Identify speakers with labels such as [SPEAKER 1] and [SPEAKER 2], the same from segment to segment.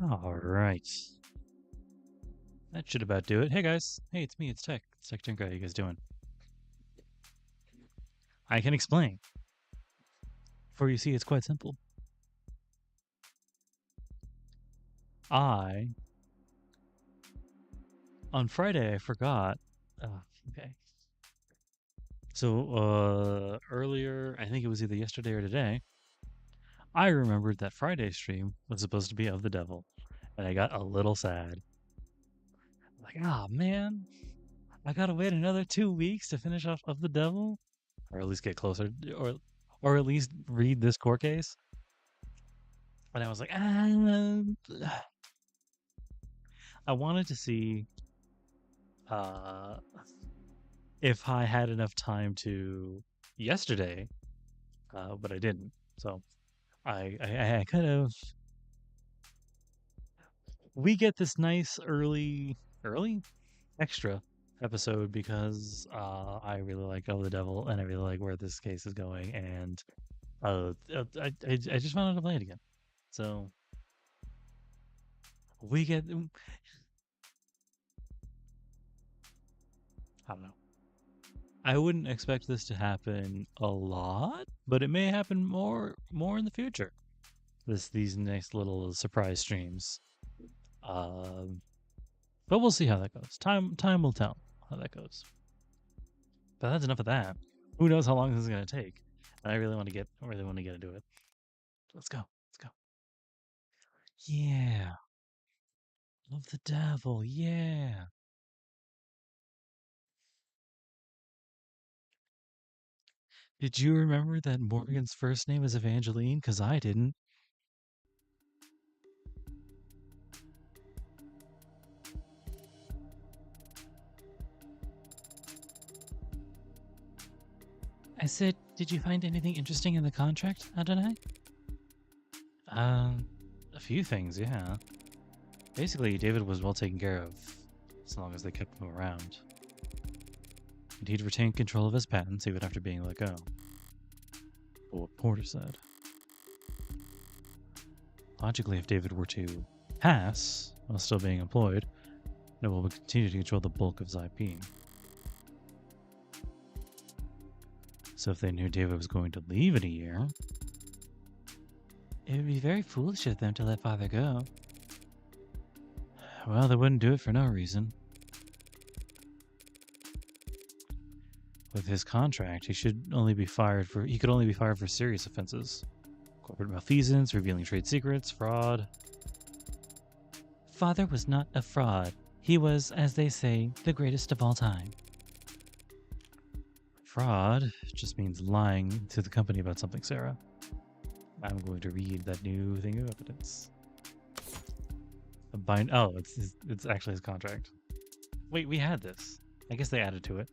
[SPEAKER 1] All right. That should about do it. Hey guys. Hey, it's me. It's Tech. It's Tech Tinker. How you guys doing? I can explain. For you see, it's quite simple. I on Friday I forgot. Okay. So earlier, I think it was either yesterday or today, I remembered that Friday stream was supposed to be of the devil, and I got a little sad. Like, ah, man, I gotta wait another 2 weeks to finish off of the devil, or at least get closer, or at least read this court case. And I was like, I wanted to see uh, if I had enough time to yesterday, but I didn't. So I kind of we get this nice early extra episode because I really like Oh the Devil and I really like where this case is going, and I just wanted to play it again. So we get I don't know. I wouldn't expect this to happen a lot, but it may happen more in the future. These nice little surprise streams. Um, but we'll see how that goes. Time will tell how that goes. But that's enough of that. Who knows how long this is gonna take? And I really want to get into it. Let's go. Let's go. Yeah. Love the devil. Yeah. Did you remember that Morgan's first name is Evangeline? Because I didn't. I said, did you find anything interesting in the contract, Adonai? Um, a few things, yeah. Basically, David was well taken care of, as long as they kept him around. And he'd retain control of his patents even after being let go. But what Porter said. Logically, if David were to pass while still being employed, Noble would continue to control the bulk of his IP. So if they knew David was going to leave in a year, it would be very foolish of them to let Father go. Well, they wouldn't do it for no reason. With his contract, he could only be fired for serious offenses. Corporate malfeasance, revealing trade secrets, fraud. Father was not a fraud. He was, as they say, the greatest of all time. Fraud just means lying to the company about something, Sera. I'm going to read that new thing of evidence. It's actually his contract. Wait, we had this. I guess they added to it.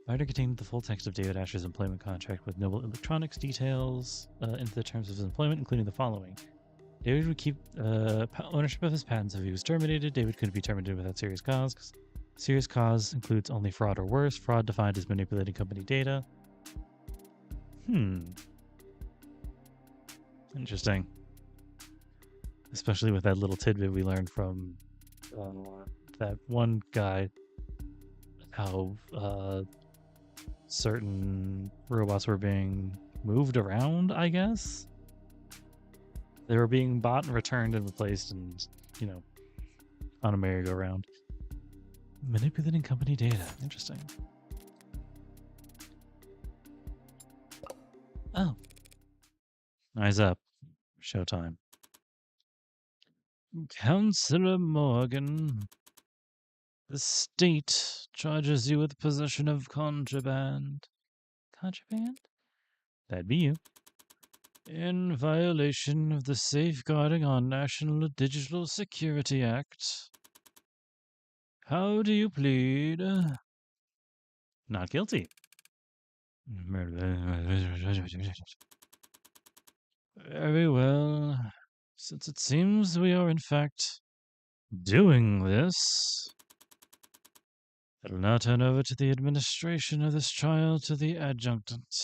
[SPEAKER 1] Binder contained the full text of David Asher's employment contract with Noble Electronics details into the terms of his employment, including the following. David would keep ownership of his patents if he was terminated. David couldn't be terminated without serious cause. Serious cause includes only fraud or worse. Fraud defined as manipulating company data. Interesting. Especially with that little tidbit we learned from that one guy, how certain robots were being moved around, I guess. They were being bought and returned and replaced and, on a merry-go-round. Manipulating company data. Interesting. Oh. Eyes up. Showtime. Councillor Morgan, the state charges you with possession of contraband. Contraband? That'd be you. In violation of the Safeguarding our National Digital Security Act. How do you plead? Not guilty. Very well. Since it seems we are in fact doing this, I'll now turn over to the administration of this trial to the adjutant.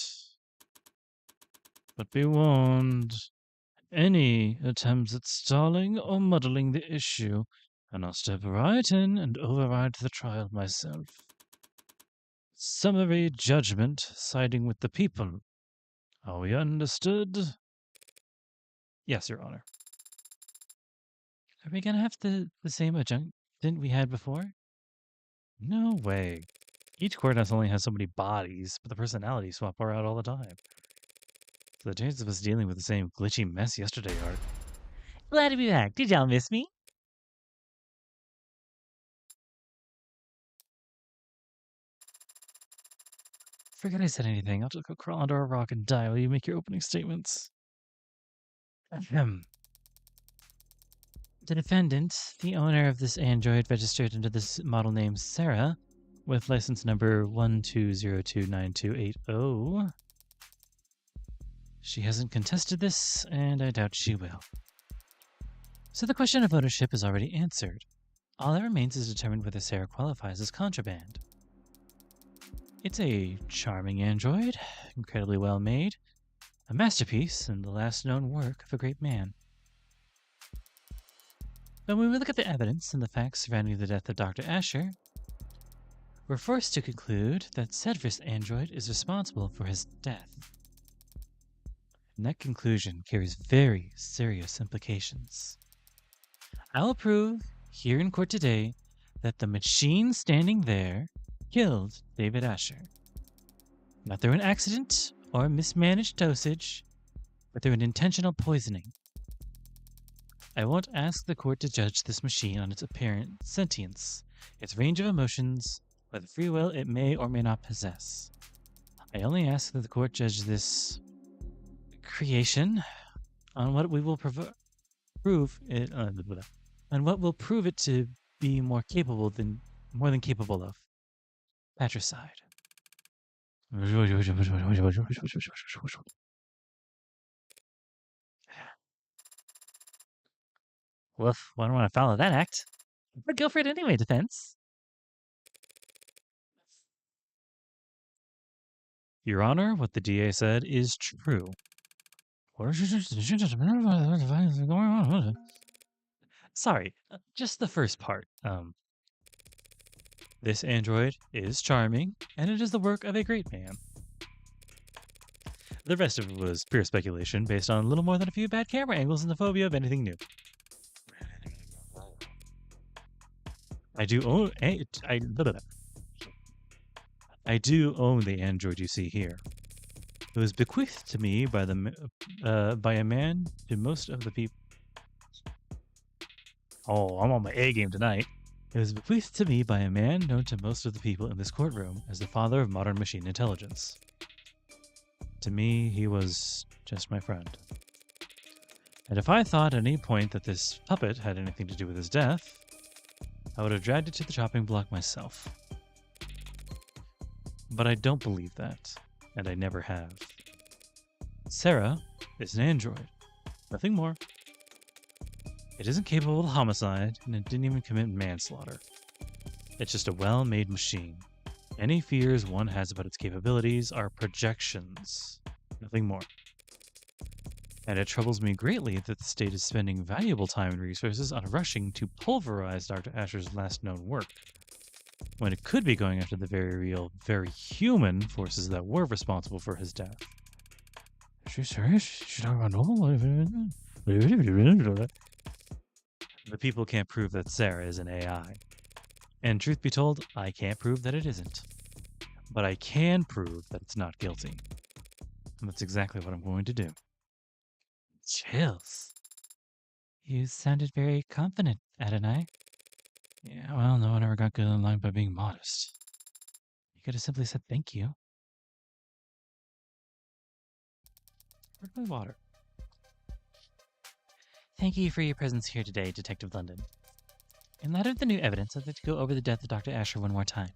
[SPEAKER 1] But be warned, any attempts at stalling or muddling the issue, and I'll step right in and override the trial myself. Summary judgment siding with the people. Are we understood? Yes, Your Honor. Are we gonna have the same adjunct we had before? No way. Each courthouse only has so many bodies, but the personalities swap are out all the time. So the chances of us dealing with the same glitchy mess yesterday are... Glad to be back. Did y'all miss me? Forget I said anything. I'll just go crawl under a rock and die while you make your opening statements. Ahem. The defendant, the owner of this android registered under this model name Sera, with license number 12029280. She hasn't contested this, and I doubt she will. So the question of ownership is already answered. All that remains is to determine whether Sera qualifies as contraband. It's a charming android, incredibly well made, a masterpiece, and the last known work of a great man. But when we look at the evidence and the facts surrounding the death of Dr. Asher, we're forced to conclude that Cedrus android is responsible for his death. And that conclusion carries very serious implications. I will prove here in court today that the machine standing there killed David Asher. Not through an accident or mismanaged dosage, but through an intentional poisoning. I won't ask the court to judge this machine on its apparent sentience, its range of emotions, or the free will it may or may not possess. I only ask that the court judge this creation on what we will prove it to be more than capable of. Patricide. Woof, I don't want to follow that act. But go for it anyway, defense. Your Honor, what the DA said is true. Sorry, just the first part. This android is charming, and it is the work of a great man. The rest of it was pure speculation based on little more than a few bad camera angles and the phobia of anything new. I do own the android you see here. It was bequeathed to me by a man to most of the people. Oh, I'm on my A game tonight. It was bequeathed to me by a man known to most of the people in this courtroom as the father of modern machine intelligence. To me, he was just my friend. And if I thought at any point that this puppet had anything to do with his death, I would have dragged it to the chopping block myself. But I don't believe that, and I never have. Sera is an android, nothing more. It isn't capable of homicide, and it didn't even commit manslaughter. It's just a well-made machine. Any fears one has about its capabilities are projections, nothing more. And it troubles me greatly that the state is spending valuable time and resources on rushing to pulverize Dr. Asher's last known work, when it could be going after the very real, very human forces that were responsible for his death. Is she serious? She's talking about normal? The people can't prove that Sera is an AI. And truth be told, I can't prove that it isn't. But I can prove that it's not guilty. And that's exactly what I'm going to do. Chills. You sounded very confident, Adonai. Yeah, well, no one ever got good in line by being modest. You could have simply said thank you. Where's my water? Thank you for your presence here today, Detective London. In light of the new evidence, I'd like to go over the death of Dr. Asher one more time.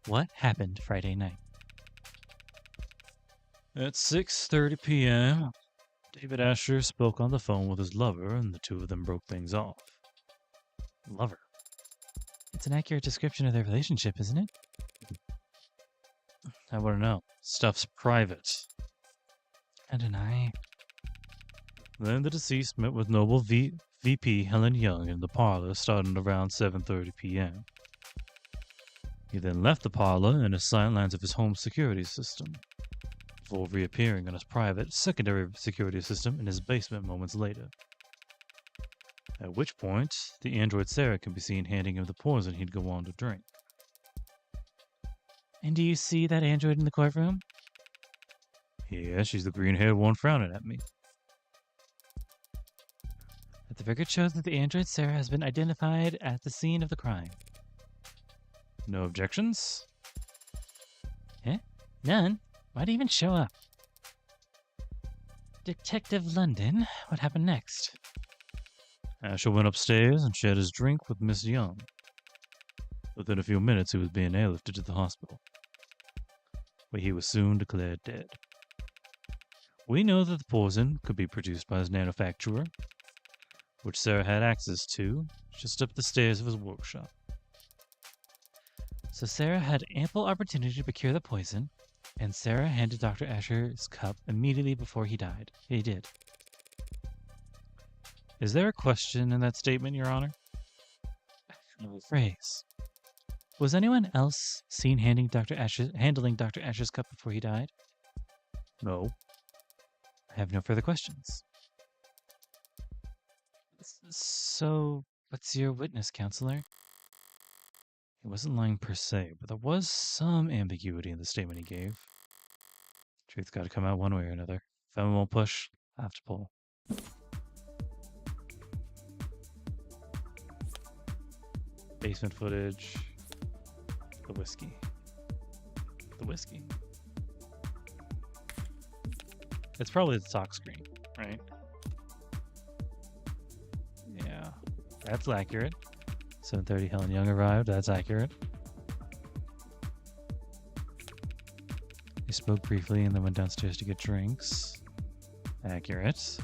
[SPEAKER 1] What happened Friday night? At 6:30 p.m., David Asher spoke on the phone with his lover, and the two of them broke things off. Lover? It's an accurate description of their relationship, isn't it? I wouldn't know. Stuff's private. Adonai. Then the deceased met with Noble VP Helen Young in the parlor starting around 7:30 p.m. He then left the parlor and assigned lines of his home security system, before reappearing on his private secondary security system in his basement moments later. At which point, the android Sera can be seen handing him the poison he'd go on to drink. And do you see that android in the courtroom? Yeah, she's the green-haired one frowning at me. But the record shows that the android Sera has been identified at the scene of the crime. No objections? Eh? None? Why'd he even show up? Detective London, what happened next? Asher went upstairs and shared his drink with Miss Young. Within a few minutes, he was being airlifted to the hospital, where he was soon declared dead. We know that the poison could be produced by his manufacturer, which Sera had access to just up the stairs of his workshop. So Sera had ample opportunity to procure the poison, and Sera handed Dr. Asher's cup immediately before he died. He did. Is there a question in that statement, Your Honor? No phrase. Was anyone else seen handling Dr. Asher's cup before he died? No. I have no further questions. So, what's your witness, counselor? He wasn't lying per se, but there was some ambiguity in the statement he gave. Truth's got to come out one way or another. If I won't push, I have to pull. Basement footage. The whiskey. The whiskey. It's probably the talk screen, right? Yeah, that's accurate. 7:30 Helen Young arrived, that's accurate. They spoke briefly and then went downstairs to get drinks. Accurate.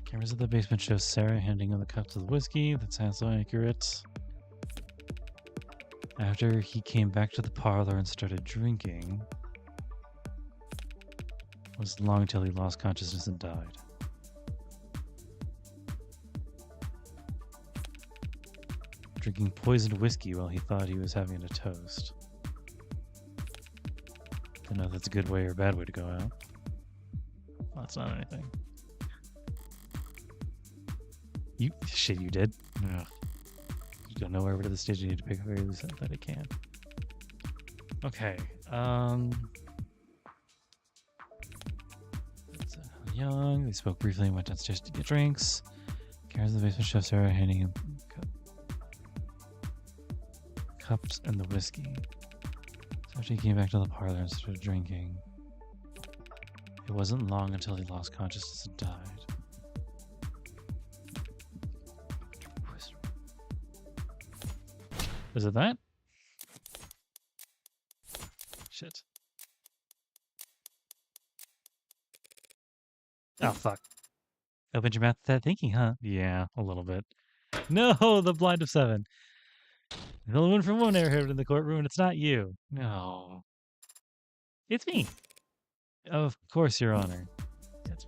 [SPEAKER 1] Cameras of the basement show Sera handing him the cups of the whiskey, that's also accurate. After he came back to the parlor and started drinking, it wasn't long until he lost consciousness and died. Drinking poisoned whiskey while he thought he was having a toast. Don't know if that's a good way or a bad way to go out. Well, that's not anything. Shit, you did? Ugh. You don't know where over to the stage you need to pick up very loose that it can. Okay, Young. They spoke briefly and went downstairs to get drinks. Carries the basement chef Sera handing him cups and the whiskey. So after he came back to the parlor and started drinking, it wasn't long until he lost consciousness and died. Is it that? Shit. Oh, fuck. Opened your mouth to that thinking, huh? Yeah, a little bit. No, the blind of 7. The only one from one airhead in the courtroom, and it's not you. No. It's me. Of course, Your Honor. Yes.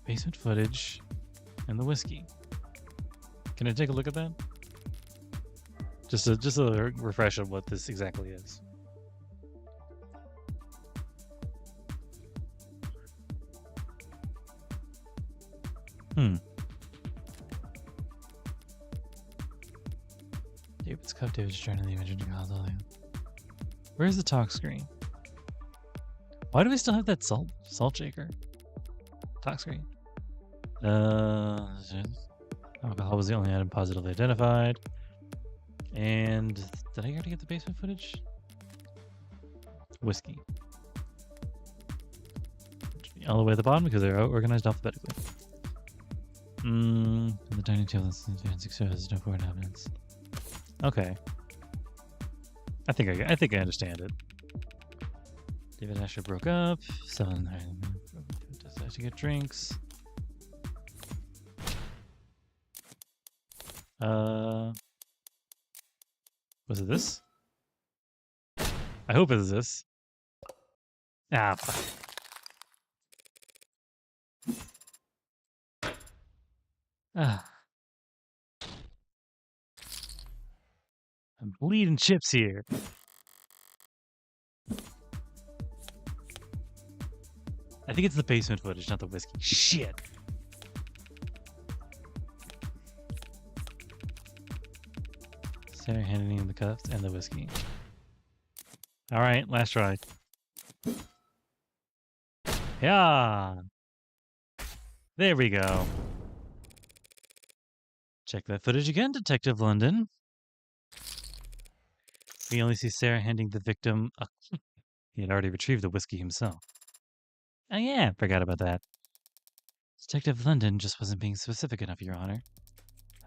[SPEAKER 1] Basement footage and the whiskey. Can I take a look at that? Just a refresh of what this exactly is. David's cup. David's trying to the image into console. Where's the talk screen? Why do we still have that salt shaker? Talk screen. Alcohol was the only item positively identified. And did I already get the basement footage? Whiskey. All the way at the bottom because they're organized alphabetically. The dining table has no foreign evidence. Okay. I think I understand it. David and Asher broke up. Decided to get drinks. Was it this? I hope it is this. Ah, fuck. I'm bleeding chips here. I think it's the basement footage, not the whiskey. Shit. Sera handing him the cups and the whiskey. All right, last try. Yeah. There we go. Check that footage again, Detective London. We only see Sera handing the victim a... He had already retrieved the whiskey himself. Oh yeah, forgot about that. Detective London just wasn't being specific enough, Your Honor.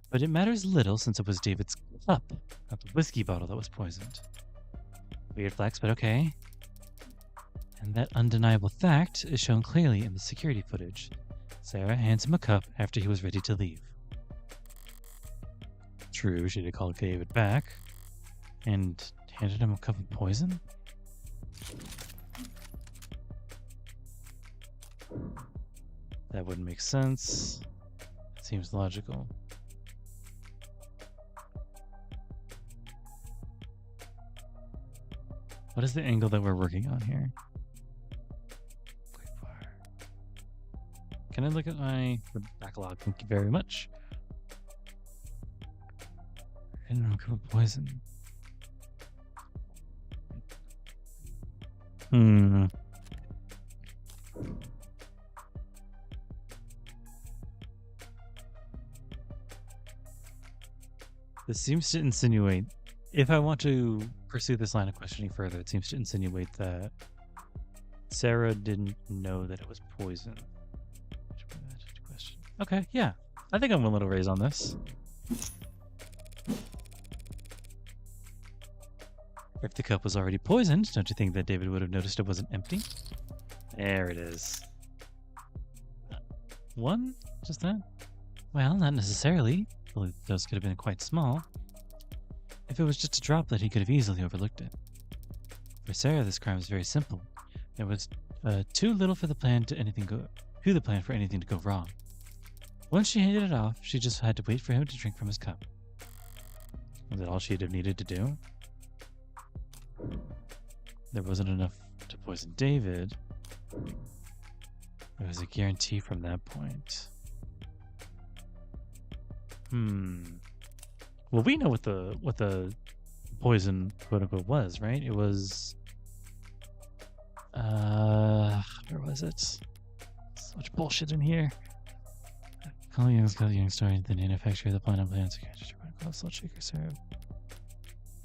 [SPEAKER 1] But it matters little since it was David's cup, not the whiskey bottle that was poisoned. Weird flex, but okay. And that undeniable fact is shown clearly in the security footage. Sera hands him a cup after he was ready to leave. True, she did call David back and handed him a cup of poison? That wouldn't make sense. It seems logical. What is the angle that we're working on here? Can I look at my backlog? Thank you very much. I don't know, cup of poison. This seems to insinuate, if I want to pursue this line of questioning further, it seems to insinuate that Sera didn't know that it was poison. Okay, yeah. I think I'm a little raised on this. If the cup was already poisoned, don't you think that David would have noticed it wasn't empty? There it is. One? Just that? Well, not necessarily. Those could have been quite small. If it was just a droplet, he could have easily overlooked it. For Sera, this crime was very simple. It was too little for the plan for anything to go wrong. Once she handed it off, she just had to wait for him to drink from his cup. Was that all she'd have needed to do? There wasn't enough to poison David. There was a guarantee from that point. Well, we know what the poison quote unquote was, right? It was where was it? So much bullshit in here. Call Young started the manufacturer of the planet plans to salt shaker syrup.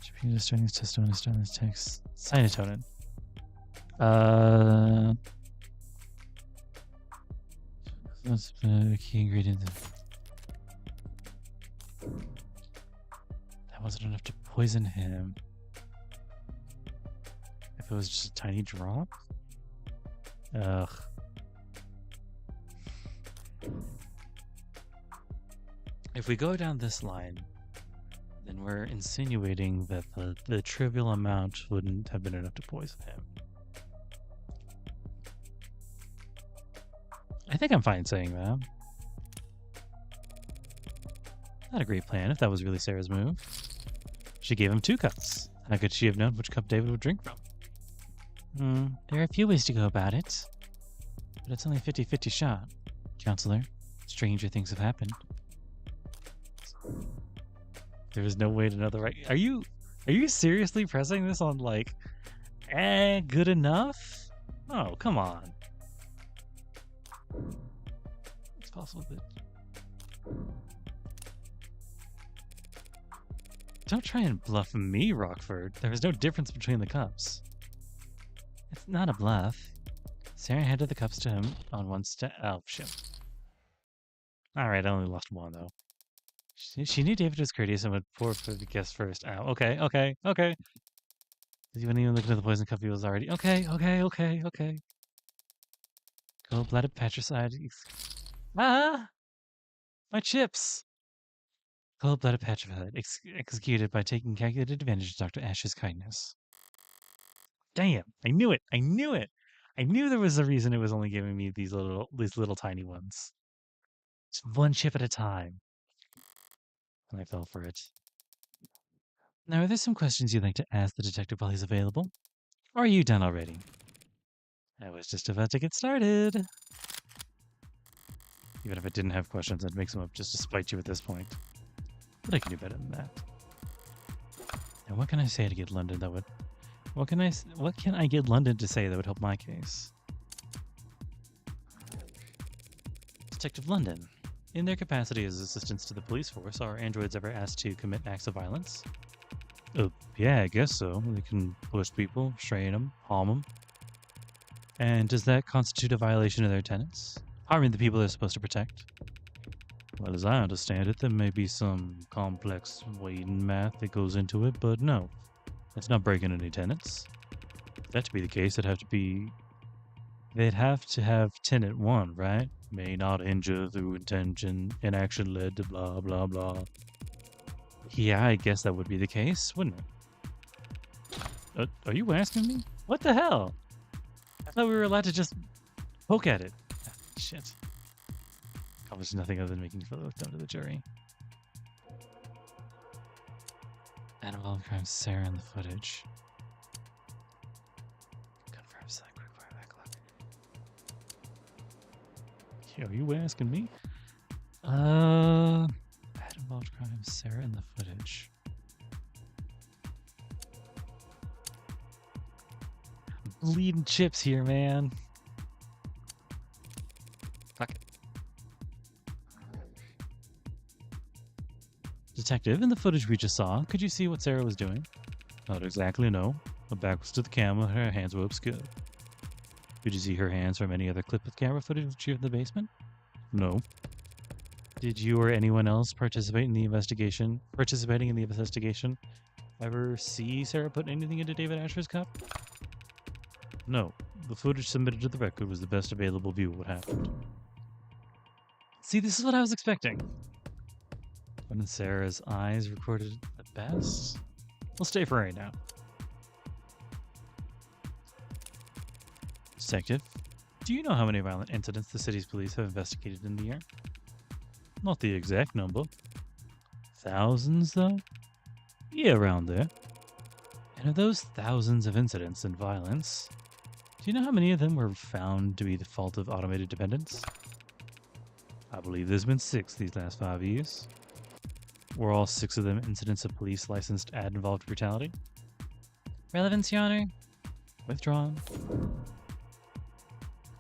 [SPEAKER 1] Should starting this testimony, starting this text. Cyanotonin. That's the key ingredient. That wasn't enough to poison him. If it was just a tiny drop? Ugh. If we go down this line, then we're insinuating that the trivial amount wouldn't have been enough to poison him. I think I'm fine saying that. Not a great plan if that was really Sera's move. She gave him 2 cups. How could she have known which cup David would drink from? There are a few ways to go about it. But it's only a 50-50 shot. Counselor, stranger things have happened. There is no way to know the right... Are you seriously pressing this on, like, good enough? Oh, come on. It's possible that... Don't try and bluff me, Rockford. There is no difference between the cups. It's not a bluff. Sera handed the cups to him on one step. Oh, shit. Alright, I only lost one, though. She knew David was courteous and would pour for the guest first. Ow. Okay. When he looked at the poison cup, he was already... Okay. Cold-blooded patricide. Ah! My chips! Cold-blooded patricide executed by taking calculated advantage of Dr. Ash's kindness. Damn! I knew it! I knew there was a reason it was only giving me these little tiny ones. Just one chip at a time. And I fell for it. Now, are there some questions you'd like to ask the detective while he's available? Or are you done already? I was just about to get started. Even if I didn't have questions, I'd make some up just to spite you at this point. But I can do better than that. Now, what can I say to get London that would... What can I get London to say that would help my case? Detective London. In their capacity as assistants to the police force, are androids ever asked to commit acts of violence? Oh, yeah, I guess so. They can push people, strain them, harm them. And does that constitute a violation of their tenets? Harming the people they're supposed to protect? Well, as I understand it, there may be some complex weight and math that goes into it, but no. It's not breaking any tenets. For that to be the case, they'd have to have tenet 1, right? May not injure through intention, inaction led to blah blah blah. Yeah, I guess that would be the case, wouldn't it? Are you asking me? What the hell? I thought we were allowed to just poke at it. Ah, shit. Accomplished nothing other than making you feel looked down to the jury. And involved crime Sera in the footage. Confirm select quick fire backlog. Are you asking me? Had involved crime Sera in the footage. I'm bleeding chips here, man. Fuck it. Detective, in the footage we just saw, could you see what Sera was doing? Not exactly, no. Her back was to the camera, her hands were obscured. Could you see her hands from any other clip of camera footage of the basement? No. Did you or anyone else participating in the investigation ever see Sera put anything into David Asher's cup? No. The footage submitted to the record was the best available view of what happened. See, this is what I was expecting. When Sarah's eyes recorded the best? We'll stay for right now. Detective, do you know how many violent incidents the city's police have investigated in the year? Not the exact number. Thousands, though? Yeah, around there. And of those thousands of incidents and violence, do you know how many of them were found to be the fault of automated dependents? I believe there's been 6 these last 5 years. Were all 6 of them incidents of police licensed ad-involved brutality? Relevance, Your Honor. Withdrawn.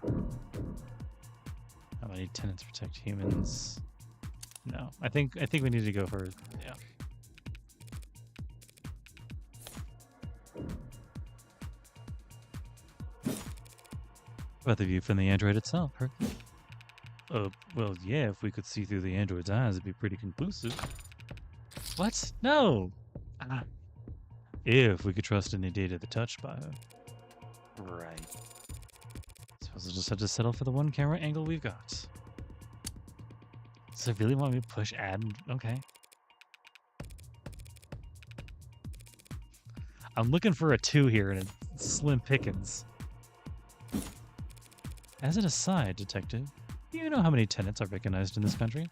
[SPEAKER 1] How many tenants protect humans? No, I think we need to go for yeah. About the view from the android itself, huh? Well, yeah, if we could see through the android's eyes, it'd be pretty conclusive. What? No! Ah. If we could trust any data that's touched by her. Right. Suppose we'll just have to settle for the one camera angle we've got. So really want me to push ad? Okay. I'm looking for a 2 here and it's slim pickings. As an aside, Detective, do you know how many tenants are recognized in this country?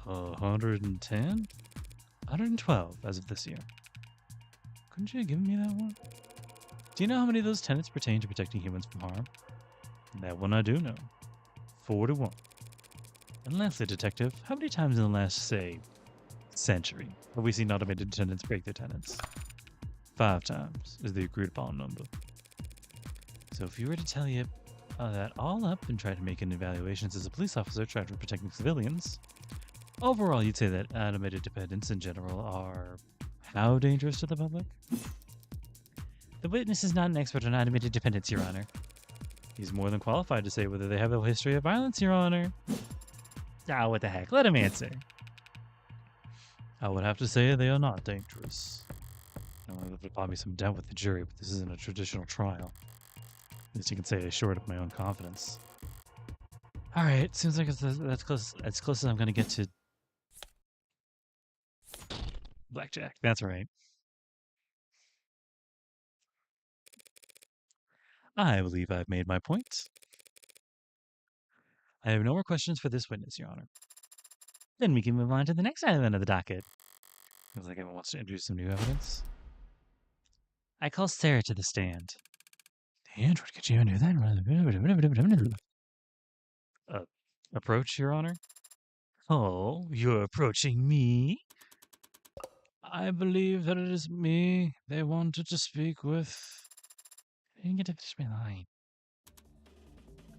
[SPEAKER 1] 110? 112 as of this year. Couldn't you have given me that one? Do you know how many of those tenants pertain to protecting humans from harm? That one I do know. 41. And lastly, Detective, how many times in the last, say, century have we seen automated tenants break their tenants? 5 times is the agreed upon number. So if you were to tell you that all up and try to make an evaluations as a police officer charged with protecting civilians, overall you'd say that automated dependents in general are how dangerous to the public? The witness is not an expert on automated dependents, Your Honor. He's more than qualified to say whether they have a history of violence, Your Honor. Ah, what the heck, let him answer. I would have to say they are not dangerous. There would probably be some doubt with the jury, but this isn't a traditional trial. At least you can say I assured of my own confidence. Alright, seems like that's close as I'm gonna get to blackjack. That's right. I believe I've made my point. I have no more questions for this witness, Your Honor. Then we can move on to the next item of the docket. Looks like everyone wants to introduce some new evidence. I call Sera to the stand. The android, could you even do that? Approach, Your Honor? Oh, you're approaching me? I believe that it is me they wanted to speak with. I didn't get to finish my line.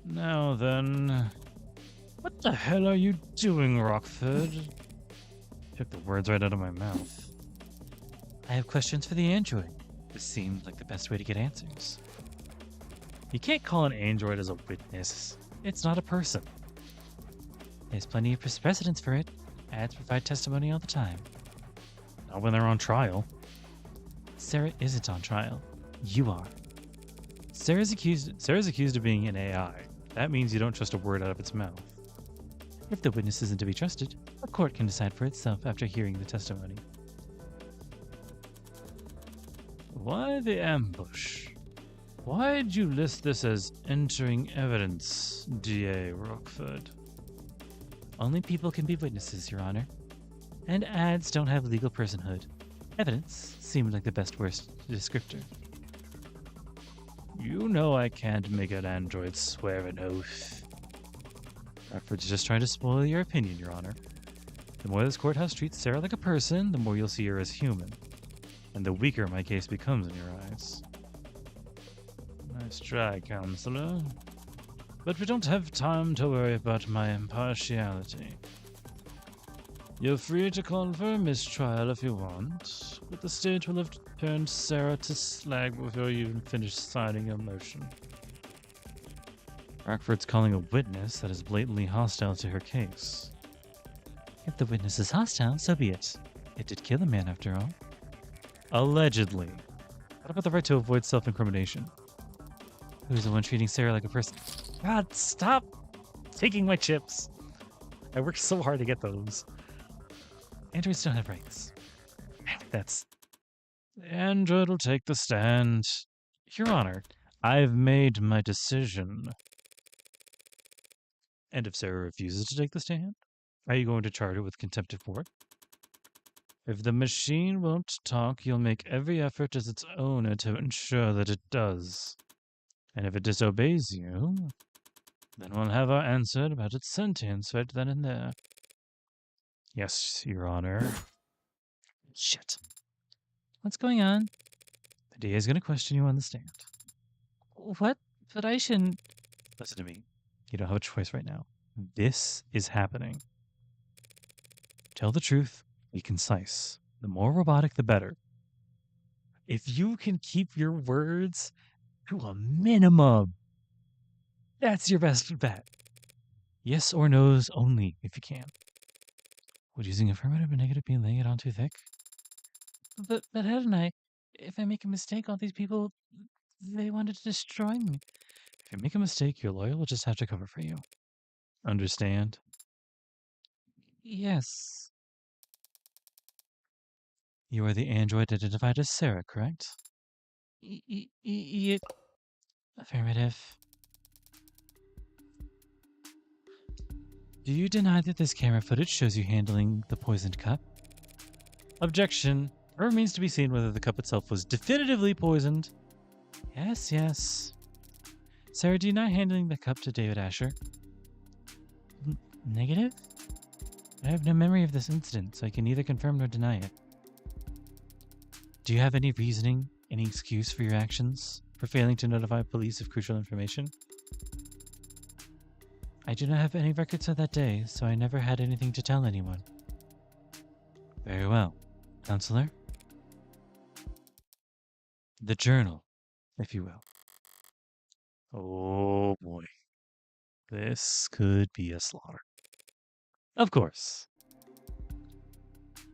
[SPEAKER 1] Now then, what the hell are you doing, Rockford? Took the words right out of my mouth. I have questions for the android. This seemed like the best way to get answers. You can't call an android as a witness. It's not a person. There's plenty of precedence for it. Ads provide testimony all the time. Not when they're on trial. Sera isn't on trial. You are. Sera's accused of being an AI. That means you don't trust a word out of its mouth. If the witness isn't to be trusted, a court can decide for itself after hearing the testimony. Why the ambush? Why'd you list this as entering evidence, D.A. Rockford? Only people can be witnesses, Your Honor. And ads don't have legal personhood. Evidence seemed like the best worst descriptor. You know I can't make an android swear an oath. Rockford's just trying to spoil your opinion, Your Honor. The more this courthouse treats Sera like a person, the more you'll see her as human. And the weaker my case becomes in your eyes. Nice try, Counselor. But we don't have time to worry about my impartiality. You're free to call for a mistrial if you want, but the state will have turned Sera to slag before you even finish signing your motion. Rockford's calling a witness that is blatantly hostile to her case. If the witness is hostile, so be it. It did kill a man, after all. Allegedly. What about the right to avoid self-incrimination? Who's the one treating Sera like a person? God, stop taking my chips. I worked so hard to get those. Androids don't have rights. That's... The android will take the stand. Your Honor, I've made my decision. And if Sera refuses to take the stand, are you going to charge her with contempt of court? If the machine won't talk, you'll make every effort as its owner to ensure that it does. And if it disobeys you, then we'll have our answer about its sentience right then and there. Yes, Your Honor. Shit. What's going on? The DA is going to question you on the stand. What? But I shouldn't... Listen to me. You don't have a choice right now. This is happening. Tell the truth. Be concise. The more robotic, the better. If you can keep your words to a minimum, that's your best bet. Yes or no's only, if you can. Would using affirmative or negative be laying it on too thick? But hadn't I? If I make a mistake, all these people, they wanted to destroy me. If you make a mistake, your lawyer will just have to cover for you. Understand? Yes. You are the android identified as Sera, correct? Affirmative. Do you deny that this camera footage shows you handling the poisoned cup? Objection. It remains to be seen whether the cup itself was definitively poisoned. Yes, yes. Sera, do you deny handling the cup to David Asher? Negative? I have no memory of this incident, so I can neither confirm nor deny it. Do you have any reasoning, any excuse for your actions, for failing to notify police of crucial information? I do not have any records of that day, so I never had anything to tell anyone. Very well. Counselor? The journal, if you will. Oh boy. This could be a slaughter. Of course.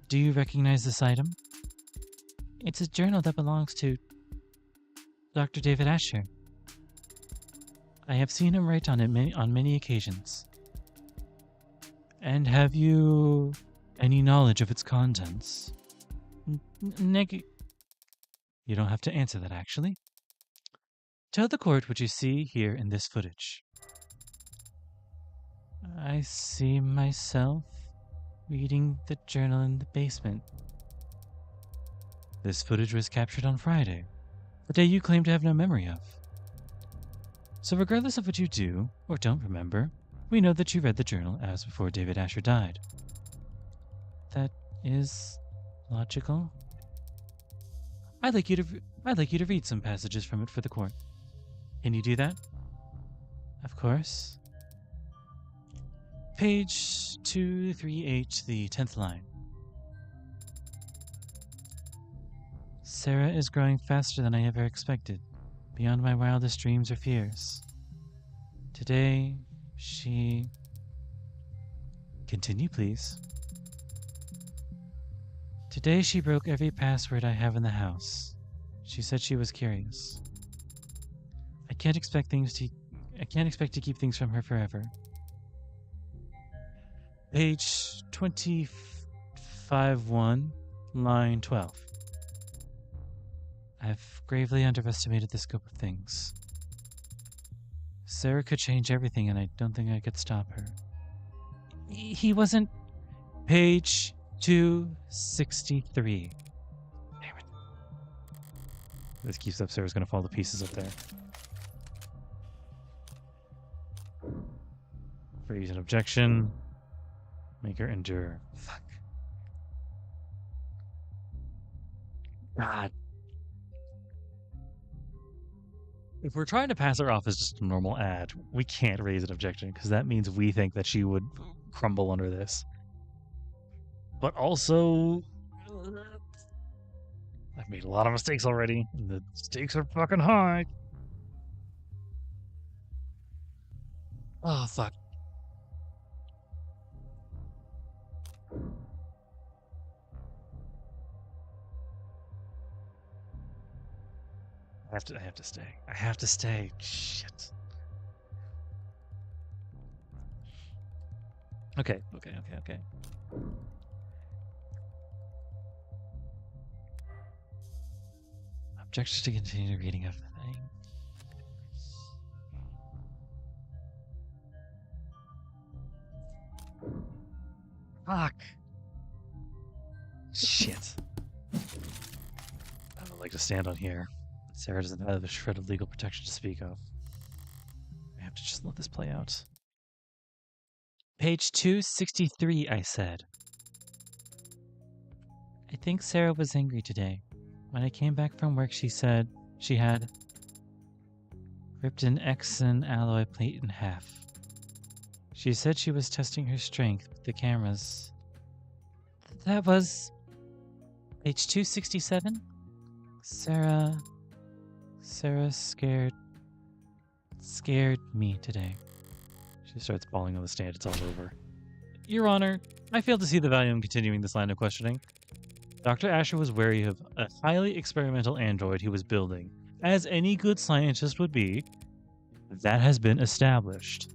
[SPEAKER 1] Do you recognize this item? It's a journal that belongs to Dr. David Asher. I have seen him write on it on many occasions. And have you any knowledge of its contents? You don't have to answer that, actually. Tell the court what you see here in this footage. I see myself reading the journal in the basement. This footage was captured on Friday, the day you claim to have no memory of. So regardless of what you do or don't remember, we know that you read the journal as before David Asher died. That is logical. I'd like you to read some passages from it for the court. Can you do that? Of course. Page 238, the 10th line. Sera is growing faster than I ever expected, beyond my wildest dreams or fears. Today, she... Continue, please. Today she broke every password I have in the house. She said she was curious. I can't expect to keep things from her forever. Page 25-1, line 12. I've gravely underestimated the scope of things. Sera could change everything, and I don't think I could stop her. He wasn't... Page 263. Damn it. This keeps up, Sarah's gonna fall to pieces up there. Raise an objection. Make her endure. Fuck. God. If we're trying to pass her off as just a normal ad, we can't raise an objection, because that means we think that she would crumble under this. But also, I've made a lot of mistakes already, and the stakes are fucking high. Oh, fuck. I have to stay. I have to stay. Shit. Okay. Objection to continue the reading of the thing. Fuck. Shit. I would like to stand on here. Sera doesn't have a shred of legal protection to speak of. I have to just let this play out. Page 263, I said. I think Sera was angry today. When I came back from work, she said she had ripped an Exen alloy plate in half. She said she was testing her strength with the cameras. That was... Page 267? Sera scared me today. She starts bawling on the stand. It's all over. Your Honor, I fail to see the value in continuing this line of questioning. Dr. Asher was wary of a highly experimental android he was building, as any good scientist would be. That has been established.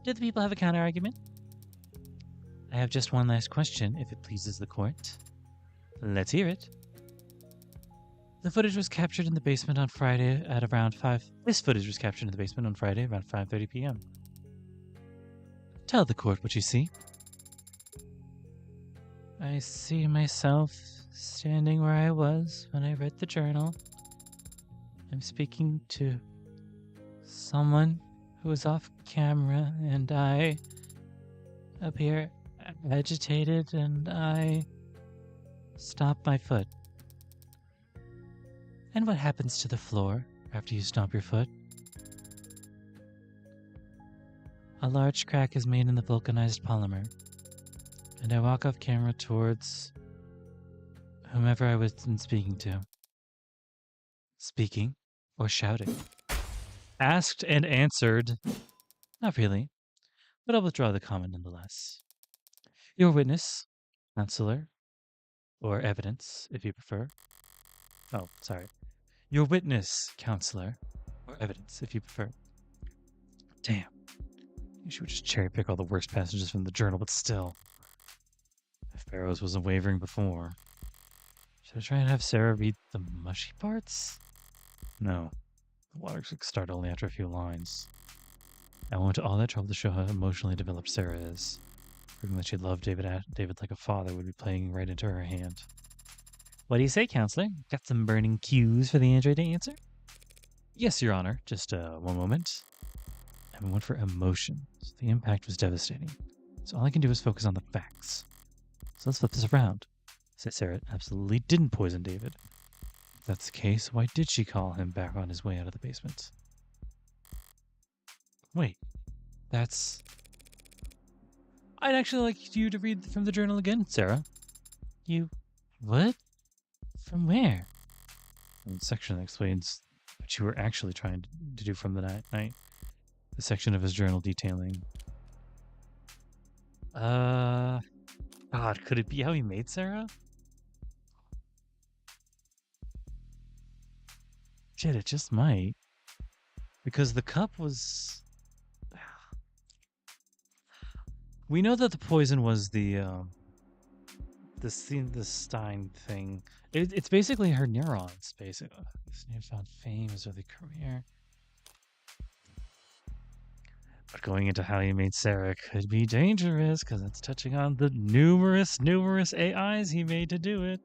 [SPEAKER 1] Do the people have a counter-argument? I have just one last question, if it pleases the court. Let's hear it. The footage was captured in the basement on Friday at around 5... This footage was captured in the basement on Friday around 5:30 p.m. Tell the court what you see. I see myself standing where I was when I read the journal. I'm speaking to someone who is off camera, and I appear agitated, and I stomp my foot. And what happens to the floor after you stomp your foot? A large crack is made in the vulcanized polymer, and I walk off camera towards whomever I was speaking to. Speaking or shouting? Asked and answered. Not really, but I'll withdraw the comment nonetheless. Your witness, counselor, or evidence, if you prefer. Oh, sorry. Your witness, counselor, or evidence, if you prefer. Damn. You should just cherry pick all the worst passages from the journal, but still. If Barrows wasn't wavering before. Should I try and have Sera read the mushy parts? No. The water should start only after a few lines. I went to all that trouble to show how emotionally developed Sera is. Proving that she loved David like a father would be playing right into her hand. What do you say, Counselor? Got some burning cues for the android to answer? Yes, Your Honor. Just one moment. I went for emotions. The impact was devastating. So all I can do is focus on the facts. So let's flip this around. Say Sera absolutely didn't poison David. If that's the case, why did she call him back on his way out of the basement? Wait, that's... I'd actually like you to read from the journal again, Sera. You... what? From where? And the section that explains what you were actually trying to do from the night. The section of his journal detailing... God, could it be how he made Sera? Shit, it just might. Because the cup was... We know that the poison was the Stein thing. It's basically her neurons, basically. This newfound fame is early career. But going into how he made Sera could be dangerous, because it's touching on the numerous AIs he made to do it.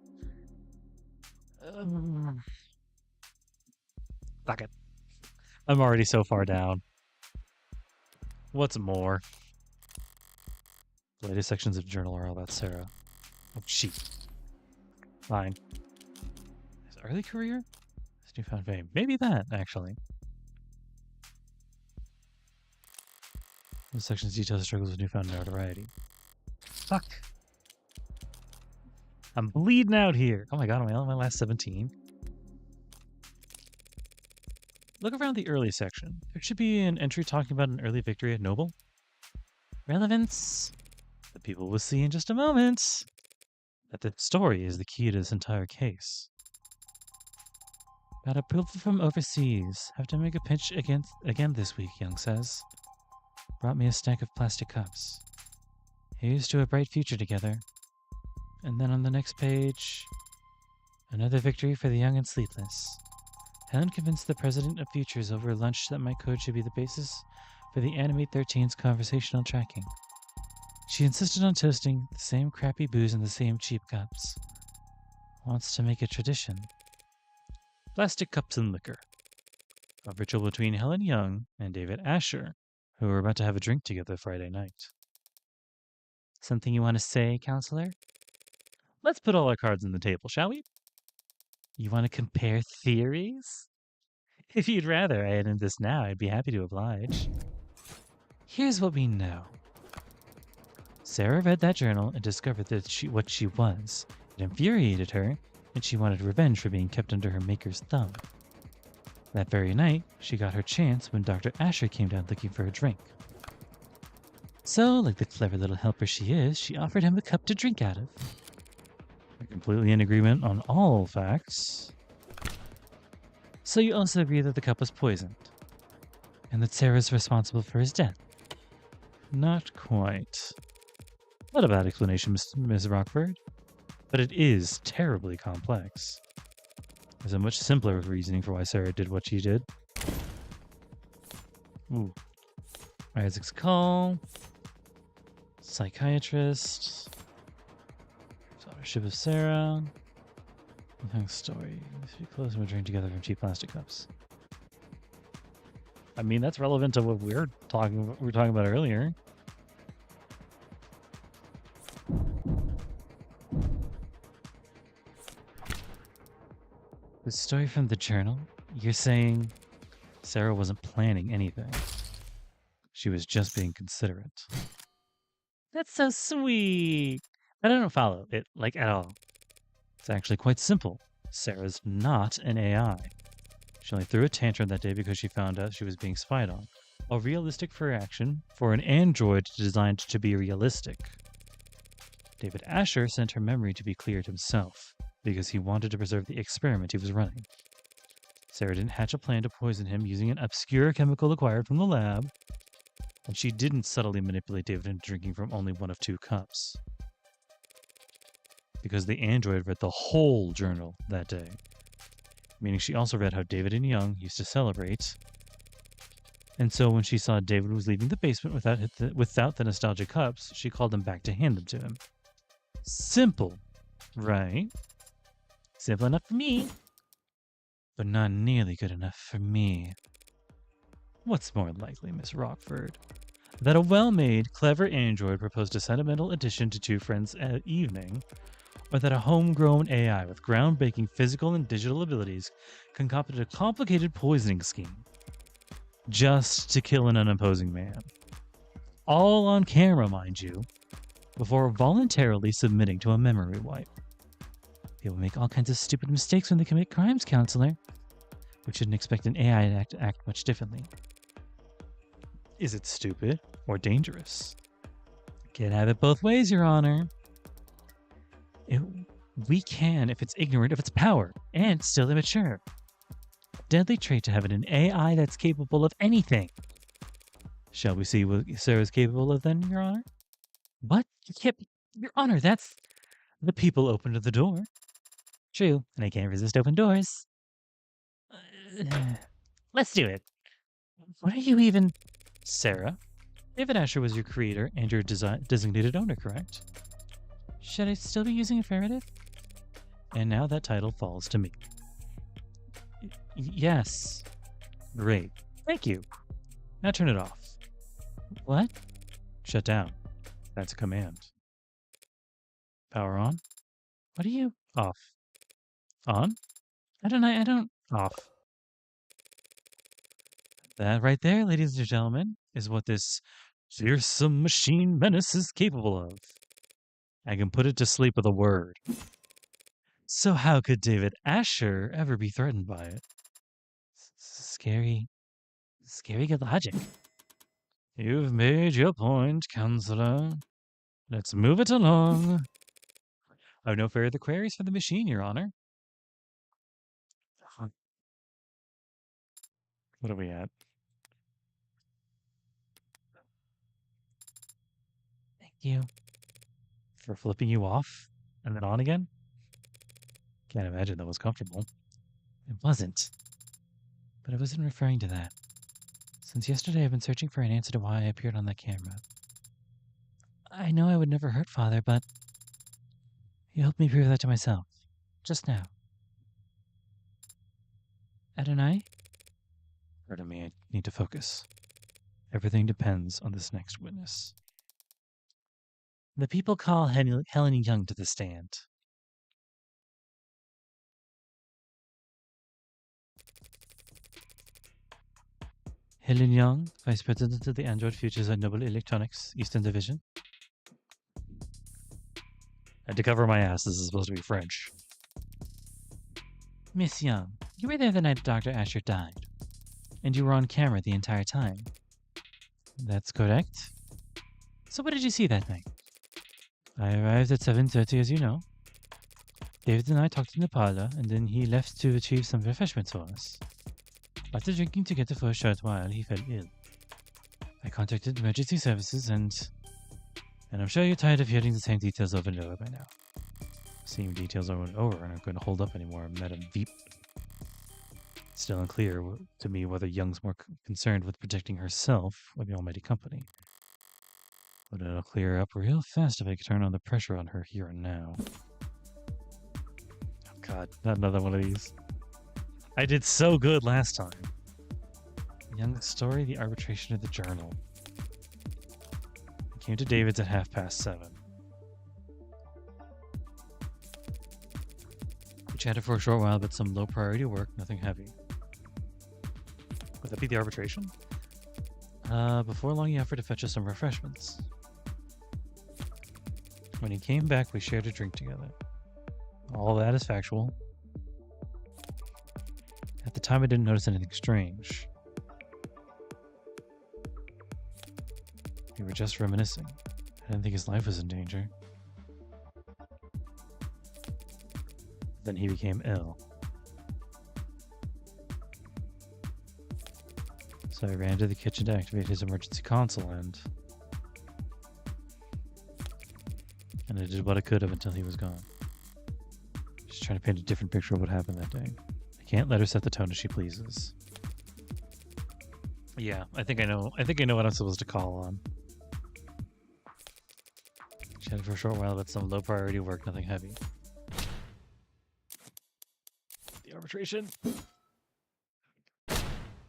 [SPEAKER 1] Fuck it. I'm already so far down. What's more? The latest sections of the journal are all about Sera. Oh, shit. Fine. His early career? His newfound fame. Maybe that, actually. This section's details struggles with newfound notoriety. Fuck. I'm bleeding out here. Oh my god, am I on my last 17? Look around the early section. There should be an entry talking about an early victory at Noble. Relevance. The people will see in just a moment that the story is the key to this entire case. Got approval from overseas. Have to make a pitch again this week, Young says. Brought me a stack of plastic cups. Here's to a bright future together. And then on the next page, another victory for the young and sleepless. Helen convinced the president of Futures over lunch that my code should be the basis for the Animate 13's conversational tracking. She insisted on toasting the same crappy booze in the same cheap cups. Wants to make a tradition. Plastic cups and liquor. A ritual between Helen Young and David Asher, who were about to have a drink together Friday night. Something you want to say, Counselor? Let's put all our cards on the table, shall we? You want to compare theories? If you'd rather I end this now, I'd be happy to oblige. Here's what we know. Sera read that journal and discovered that what she was. It infuriated her, and she wanted revenge for being kept under her maker's thumb. That very night, she got her chance when Dr. Asher came down looking for a drink. So, like the clever little helper she is, she offered him a cup to drink out of. We're completely in agreement on all facts. So you also agree that the cup was poisoned, and that Sera's responsible for his death? Not quite. Not a bad explanation, Ms. Rockford, but it is terribly complex. There's a much simpler reasoning for why Sera did what she did. Ooh. Isaac's call. Psychiatrist. Daughtership of Sera. Young story. She close and drink together from cheap plastic cups. I mean, that's relevant to what we were talking about earlier. The story from the journal? You're saying Sera wasn't planning anything. She was just being considerate. That's so sweet. But I don't follow it, like, at all. It's actually quite simple. Sera's not an AI. She only threw a tantrum that day because she found out she was being spied on. A realistic reaction for an android designed to be realistic. David Asher sent her memory to be cleared himself, because he wanted to preserve the experiment he was running. Sera didn't hatch a plan to poison him using an obscure chemical acquired from the lab, and she didn't subtly manipulate David into drinking from only one of 2 cups. Because the android read the whole journal that day, meaning she also read how David and Young used to celebrate And so when she saw David was leaving the basement without the nostalgia cups, she called him back to hand them to him. Simple, right? Simple enough for me, but not nearly good enough for me. What's more likely, Miss Rockford? That a well-made, clever android proposed a sentimental addition to two friends' evening, or that a homegrown AI with groundbreaking physical and digital abilities concocted a complicated poisoning scheme just to kill an unopposing man. All on camera, mind you, before voluntarily submitting to a memory wipe. People make all kinds of stupid mistakes when they commit crimes, counselor. We shouldn't expect an AI to act much differently. Is it stupid or dangerous? Can't have it both ways, Your Honor. We can if it's ignorant of its power and still immature. Deadly trait to have an AI that's capable of anything. Shall we see what Sera's capable of then, Your Honor? What? You can't be... Your Honor, that's... The people opened the door. True, and I can't resist open doors. Let's do it. What are you even... Sera? David Asher was your creator and your designated owner, correct? Should I still be using affirmative? And now that title falls to me. Yes. Great. Thank you. Now turn it off. What? Shut down. That's a command. Power on? What are you? Off. On? I don't... Off. That right there, ladies and gentlemen, is what this fearsome machine menace is capable of. I can put it to sleep with a word. So how could David Asher ever be threatened by it? Scary good logic. You've made your point, counselor. Let's move it along. I've no further queries for the machine, Your Honor. What are we at? Thank you for flipping you off and then on again. Can't imagine that was comfortable. It wasn't. But I wasn't referring to that. Since yesterday, I've been searching for an answer to why I appeared on that camera. I know I would never hurt Father, but you helped me prove that to myself. Just now. Adonai? Pardon me, I need to focus. Everything depends on this next witness. The people call Helen Young to the stand. Helen Young, Vice President of the Android Futures at Noble Electronics, Eastern Division. I had to cover my ass, this is supposed to be French. Miss Young, you were there the night Dr. Asher died, and you were on camera the entire time. That's correct. So what did you see that night? I arrived at 7:30, as you know. David and I talked in the parlor, and then he left to retrieve some refreshments for us. After drinking together for a short while, he fell ill. I contacted emergency services, and I'm sure you're tired of hearing the same details over and over by now. Same details over and over aren't going to hold up anymore, Madam Veep. It's still unclear to me whether Young's more concerned with protecting herself or the almighty company. But it'll clear up real fast if I can turn on the pressure on her here and now. Oh god, not another one of these. I did so good last time. Young's story, the arbitration of the journal. I came to David's at 7:30. We chatted for a short while about some low priority work, nothing heavy. Would that be the arbitration? Before long he offered to fetch us some refreshments. When he came back, we shared a drink together. All that is factual. At the time, I didn't notice anything strange. We were just reminiscing. I didn't think his life was in danger. Then he became ill. So I ran to the kitchen to activate his emergency console and I did what I could have until he was gone. Just trying to paint a different picture of what happened that day. I can't let her set the tone as she pleases. Yeah, I think I know what I'm supposed to call on. Chatted for a short while about some low priority work, nothing heavy. The arbitration.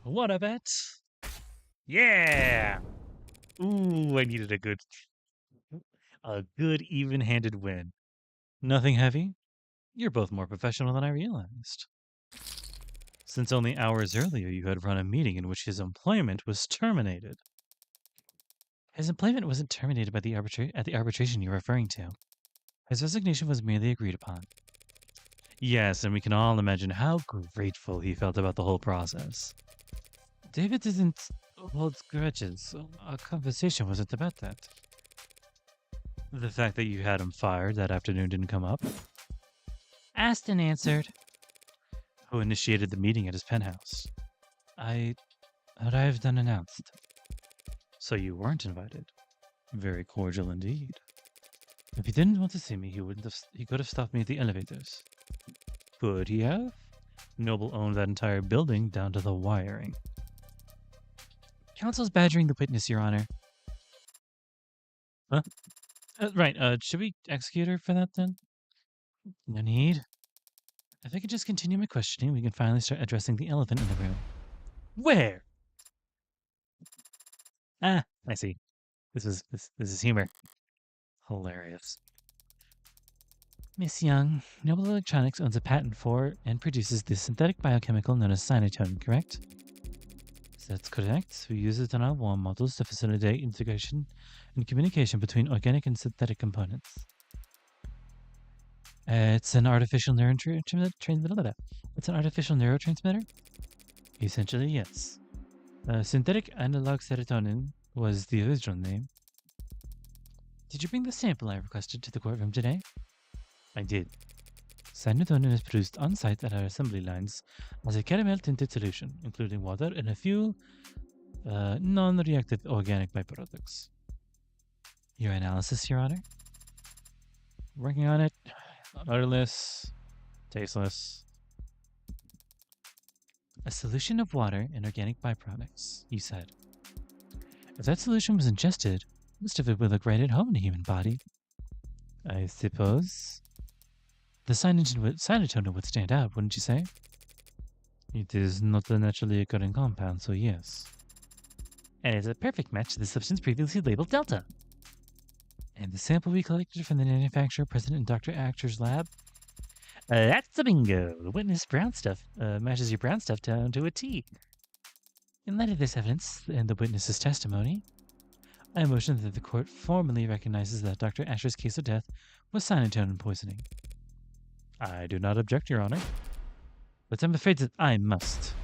[SPEAKER 1] What a bet! Yeah! Ooh, I needed a good even-handed win. Nothing heavy? You're both more professional than I realized. Since only hours earlier you had run a meeting in which his employment was terminated. His employment wasn't terminated by at the arbitration you're referring to. His resignation was merely agreed upon. Yes, and we can all imagine how grateful he felt about the whole process. David didn't hold grudges, so our conversation wasn't about that. The fact that you had him fired that afternoon didn't come up. Asked and answered. Who initiated the meeting at his penthouse? I arrived unannounced. So you weren't invited. Very cordial indeed. If he didn't want to see me, he could have stopped me at the elevators. Could he have? Noble owned that entire building down to the wiring. Counsel's badgering the witness, Your Honor. Huh? Right, should we execute her for that then? No need. If I could just continue my questioning, we can finally start addressing the elephant in the room. Where? Ah, I see. This is humor. Hilarious. Miss Young, Noble Electronics owns a patent for and produces the synthetic biochemical known as cyanotone, correct? That's correct. We use it in our warm models to facilitate integration and communication between organic and synthetic components. It's an artificial neurotransmitter. It's an artificial neurotransmitter? Essentially, yes. Synthetic analog serotonin was the original name. Did you bring the sample I requested to the courtroom today? I did. Serotonin is produced on-site at our assembly lines as a caramel-tinted solution, including water and a few non-reactive organic byproducts. Your analysis, Your Honor? Working on it. Odorless. Tasteless. A solution of water and organic byproducts, you said. If that solution was ingested, most of it would look right at home in a human body. I suppose. The cyanotonin would stand out, wouldn't you say? It is not a naturally occurring compound, so yes. And it's a perfect match to the substance previously labeled Delta. And the sample we collected from the manufacturer present in Dr. Actor's lab? That's the bingo! The witness brown stuff matches your brown stuff down to a T. In light of this evidence and the witness's testimony, I motion that the court formally recognizes that Dr. Asher's case of death was cyanotonin poisoning. I do not object, Your Honor, but I'm afraid that I must.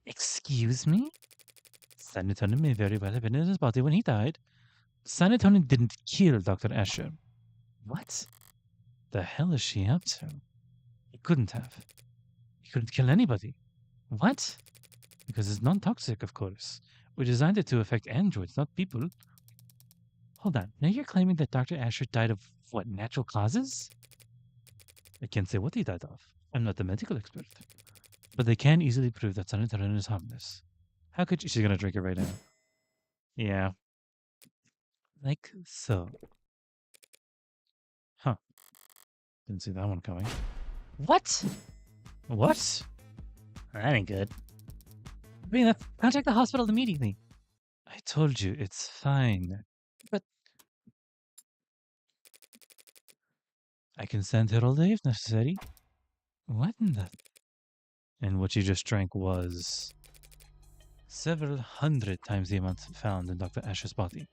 [SPEAKER 1] Excuse me? Cyanotonin may very well have been in his body when he died. Cyanotonin didn't kill Dr. Asher. What the hell is she up to? He couldn't have. He couldn't kill anybody. What? Because it's non-toxic, of course. We designed it to affect androids, not people. Hold on. Now you're claiming that Dr. Asher died of, what, natural causes? I can't say what he died of. I'm not the medical expert. But they can easily prove that cyanotonin is harmless. How could you? She's gonna drink it right now. Yeah. Like so. Huh. Didn't see that one coming. What? What? That ain't good. Contact the hospital immediately. I told you, it's fine. But I can send her all day if necessary. What in the... And what you just drank was... several hundred times the amount found in Dr. Asher's body.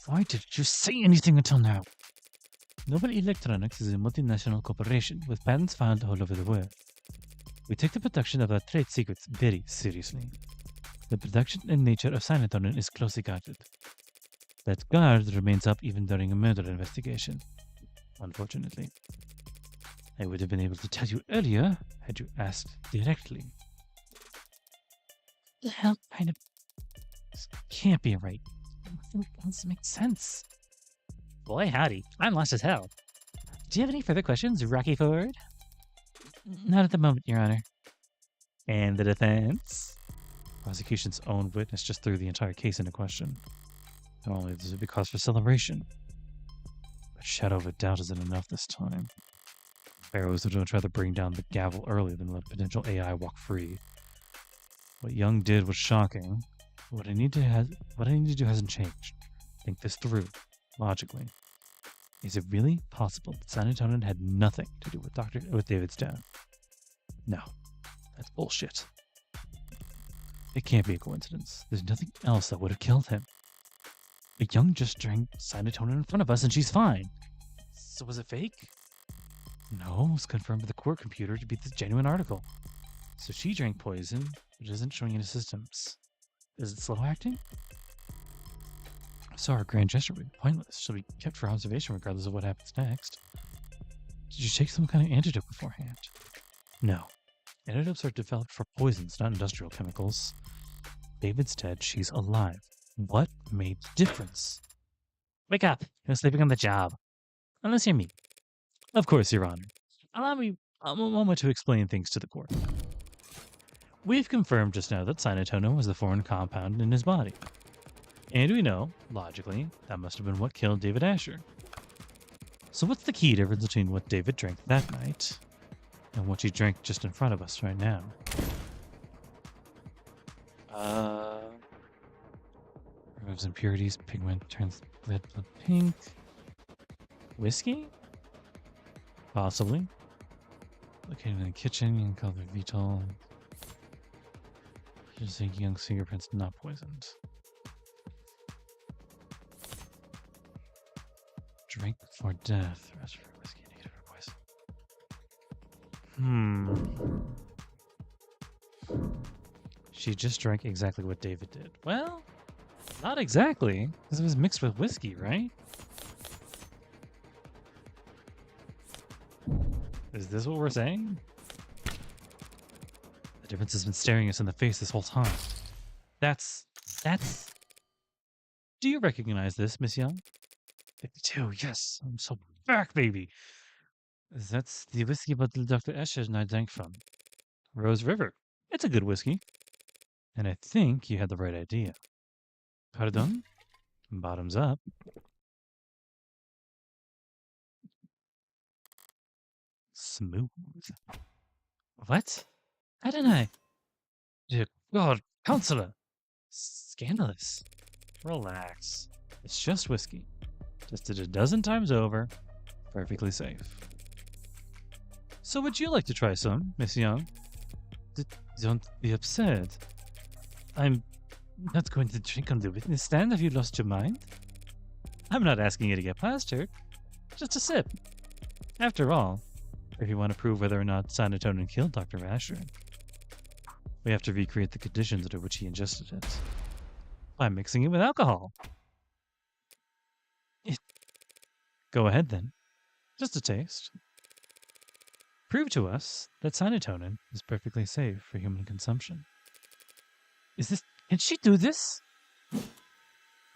[SPEAKER 1] Why did you say anything until now? Noble Electronics is a multinational corporation with patents found all over the world. We take the protection of our trade secrets very seriously. The production and nature of cyanotonin is closely guarded. That guard remains up even during a murder investigation. Unfortunately. I would have been able to tell you earlier had you asked directly. The hell kind of... This can't be right. Nothing else makes sense. Boy howdy, I'm lost as hell. Do you have any further questions, Rocky Ford? Not at the moment, Your Honor. And the defense? Prosecution's own witness just threw the entire case into question. Not only does it be cause for celebration, but shadow of a doubt isn't enough this time. Pharaohs would rather bring down the gavel early than let potential AI walk free. What Young did was shocking. What I need to do hasn't changed. Think this through, logically. Is it really possible that San Antonio had nothing to do with David's death? No, that's bullshit. It can't be a coincidence. There's nothing else that would have killed him. But Young just drank Sanatonin in front of us and she's fine. So was it fake? No, it was confirmed by the Corp computer to be the genuine article. So she drank poison, which isn't showing any systems. Is it slow acting? So our grand gesture would be pointless. She'll be kept for observation regardless of what happens next. Did you take some kind of antidote beforehand? No. Antidotes are developed for poisons, not industrial chemicals. David's dead, she's alive. What made the difference? Wake up! You're sleeping on the job. Unless you're me. Of course, Your Honor. Allow me a moment to explain things to the court. We've confirmed just now that Sanatonin was the foreign compound in his body. And we know, logically, that must have been what killed David Asher. So what's the key difference between what David drank that night and what he drank just in front of us right now? Removes impurities, pigment turns red blood pink. Whiskey? Possibly. Located in the kitchen, you can call the Vital. Just think Young's fingerprints not poisoned. Drink before death. Rest for whiskey negative for poison. She just drank exactly what David did. Well, not exactly, because it was mixed with whiskey, right? Is this what we're saying? The difference has been staring us in the face this whole time. That's... Do you recognize this, Miss Young? 52, yes. I'm so back, baby. That's the whiskey bottle Dr. Asher and I drank from. Rose River. It's a good whiskey. And I think you had the right idea. Pardon? Bottoms up. Smooth. What? Hadn't I? Dear God, counselor. Scandalous. Relax. It's just whiskey. Tested a dozen times over. Perfectly safe. So would you like to try some, Miss Young? Don't be upset. I'm not going to drink on the witness stand. Have you lost your mind? I'm not asking you to get plastered. Just a sip. After all, if you want to prove whether or not Sanatonin killed Dr. Asher, we have to recreate the conditions under which he ingested it by mixing it with alcohol. Go ahead then. Just a taste. Prove to us that Sanatonin is perfectly safe for human consumption. Can she do this?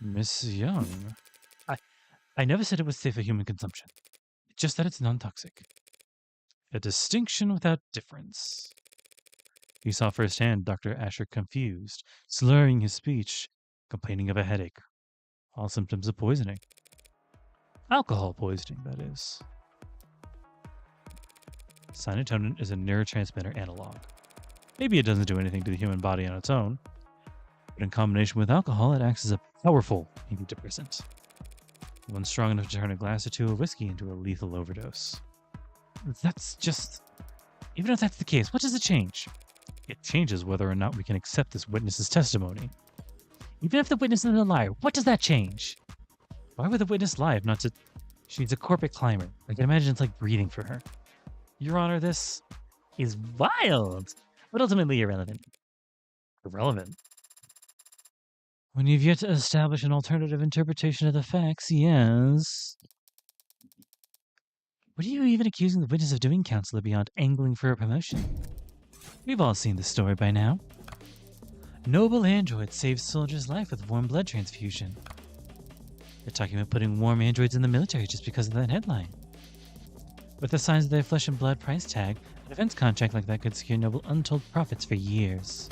[SPEAKER 1] Miss Young, I never said it was safe for human consumption. Just that it's non-toxic. A distinction without difference. You saw firsthand Dr. Asher confused, slurring his speech, complaining of a headache. All symptoms of poisoning. Alcohol poisoning, that is. Sanatonin is a neurotransmitter analog. Maybe it doesn't do anything to the human body on its own, but in combination with alcohol, it acts as a powerful antidepressant. One strong enough to turn a glass or two of whiskey into a lethal overdose. That's just... Even if that's the case, what does it change? It changes whether or not we can accept this witness's testimony. Even if the witness is a liar, what does that change? Why would the witness lie if not to... She needs a corporate climber. I can imagine it's like breathing for her. Your Honor, this is wild, but ultimately irrelevant. Irrelevant? When you've yet to establish an alternative interpretation of the facts, yes. What are you even accusing the witness of doing, Counselor, beyond angling for a promotion? We've all seen this story by now. Noble android saves soldier's life with warm blood transfusion. They're talking about putting warm androids in the military just because of that headline. With the signs of their flesh and blood price tag, A defense contract like that could secure Noble untold profits for years.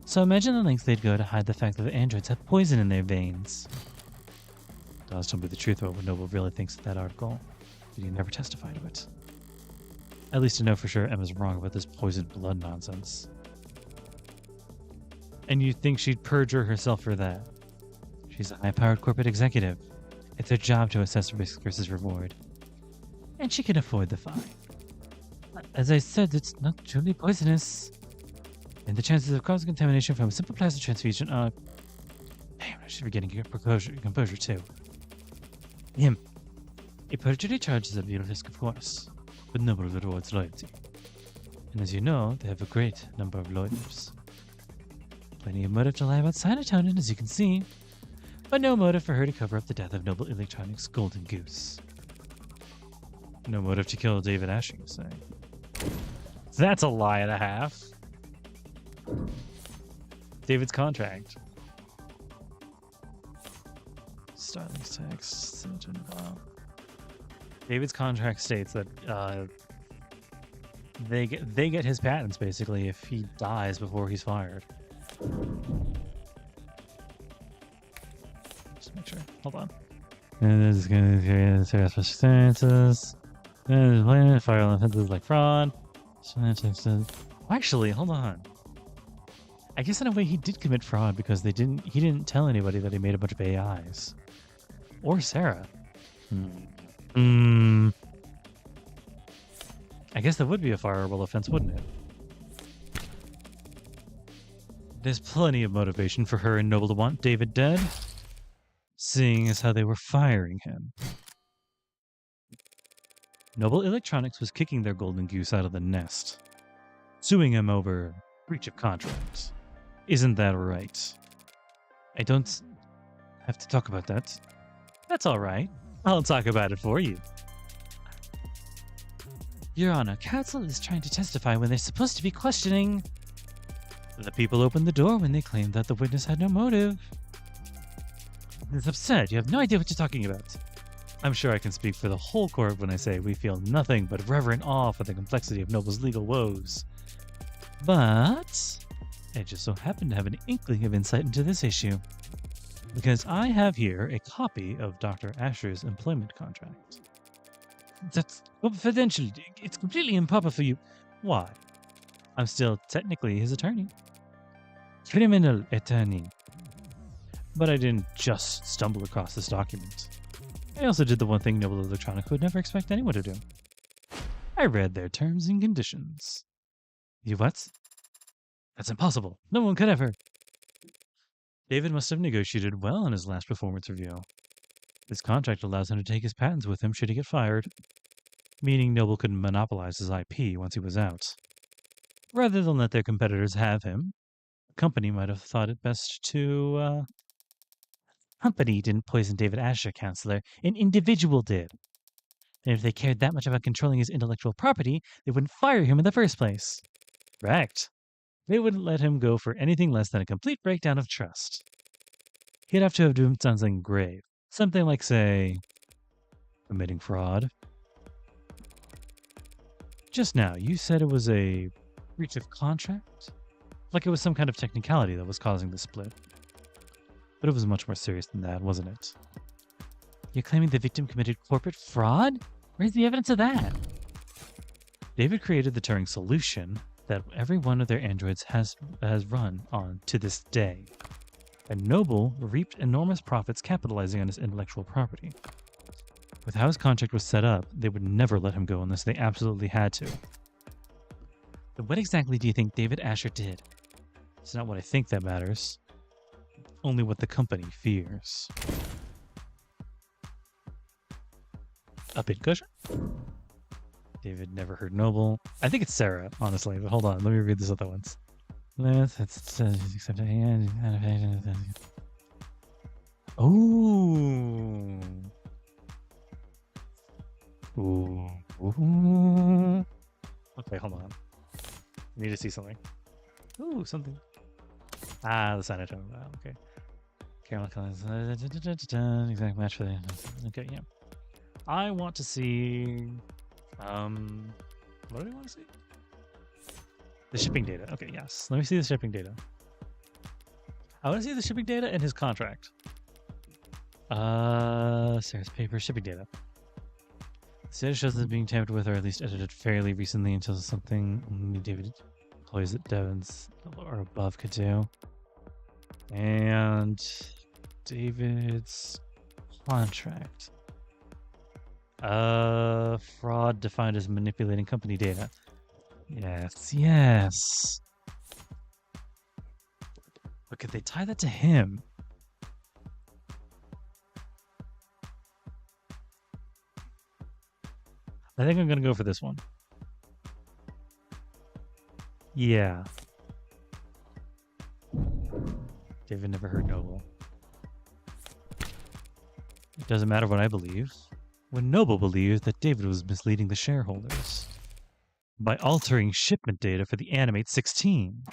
[SPEAKER 1] So imagine the lengths they'd go to hide the fact that the androids have poison in their veins. Does tell me the truth about what Noble really thinks of that article, but he never testified to it. At least to know for sure Emma's wrong about this poisoned blood nonsense. And you'd think she'd perjure herself for that. She's a high-powered corporate executive. It's her job to assess risk versus reward. And she can afford the fine. As I said, it's not truly poisonous. And the chances of causing contamination from a simple plastic transfusion are... Damn, I should be getting composure too. Him. A perjury charge is a real risk, of course, but Noble rewards loyalty. And as you know, they have a great number of lawyers. Plenty of motive to lie about serotonin, as you can see, but no motive for her to cover up the death of Noble Electronics' Golden Goose. No motive to kill David Asher, you say? That's a lie and a half. David's contract. Styling's text. David's contract states that they get his patents basically if he dies before he's fired. Just make sure. Hold on. And this is going to carry special experiences. And fire offenses like fraud. Actually, hold on. I guess in a way he did commit fraud because he didn't tell anybody that he made a bunch of AIs. Or Sera. I guess that would be a fireable offense, wouldn't it? There's plenty of motivation for her and Noble to want David dead, seeing as how they were firing him. Noble Electronics was kicking their golden goose out of the nest, suing him over breach of contract. Isn't that right? I don't have to talk about that. That's all right. I'll talk about it for you. Your Honor, counsel is trying to testify when they're supposed to be questioning. The people opened the door when they claimed that the witness had no motive. It's absurd. You have no idea what you're talking about. I'm sure I can speak for the whole court when I say we feel nothing but reverent awe for the complexity of Noble's legal woes. But I just so happen to have an inkling of insight into this issue, because I have here a copy of Dr. Asher's employment contract. That's confidential. It's completely improper for you. Why? I'm still technically his attorney. Criminal attorney. But I didn't just stumble across this document. I also did the one thing Noble Electronics would never expect anyone to do. I read their terms and conditions. You what? That's impossible. No one could ever. David must have negotiated well in his last performance review. This contract allows him to take his patents with him should he get fired, meaning Noble could monopolize his IP once he was out. Rather than let their competitors have him, the company might have thought it best to, Company didn't poison David Asher, Counselor. An individual did. And if they cared that much about controlling his intellectual property, they wouldn't fire him in the first place. Correct. They wouldn't let him go for anything less than a complete breakdown of trust. He'd have to have done something grave. Something like, say, committing fraud. Just now, you said it was a breach of contract? Like it was some kind of technicality that was causing the split. But it was much more serious than that, wasn't it? You're claiming the victim committed corporate fraud? Where's the evidence of that? David created the Turing solution that every one of their androids has run on to this day. And Noble reaped enormous profits capitalizing on his intellectual property. With how his contract was set up, they would never let him go unless they absolutely had to. But what exactly do you think David Asher did? It's not what I think that matters. Only what the company fears. A pin cushion? David never heard Noble. I think it's Sera, honestly, but hold on, let me read this other ones. Oh. Ooh. Ooh. Okay, hold on. I need to see something. Ooh, something. Ah, the sanitary. Okay. Caramel colors. Exact match for the. Okay, yeah. I want to see. What do we want to see? The shipping data. Okay, yes. Let me see the shipping data. I want to see the shipping data and his contract. Sera's paper shipping data. The data shows them being tampered with or at least edited fairly recently until something only David employees at Devon's or above could do. And David's contract. Fraud defined as manipulating company data. Yes, yes. But could they tie that to him? I think I'm gonna go for this one. Yeah. David never heard Noble. It doesn't matter what I believe. When Noble believed that David was misleading the shareholders by altering shipment data for the Animate 16.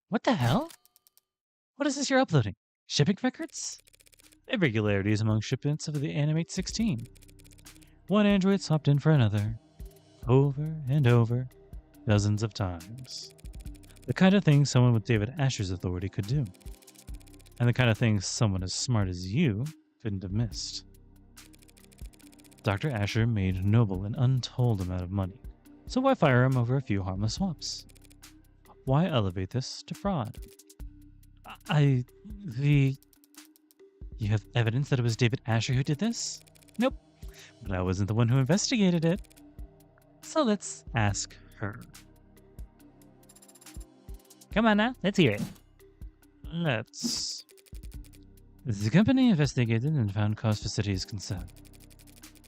[SPEAKER 1] What the hell? What is this you're uploading? Shipping records? Irregularities among shipments of the Animate 16. One android swapped in for another, over and over, dozens of times. The kind of thing someone with David Asher's authority could do. And the kind of thing someone as smart as you couldn't have missed. Dr. Asher made Noble an untold amount of money, so why fire him over a few harmless swaps? Why elevate this to fraud? You have evidence that it was David Asher who did this? Nope, but I wasn't the one who investigated it. So let's ask her. Come on now, let's hear it. Let's. The company investigated and found cause for serious concern.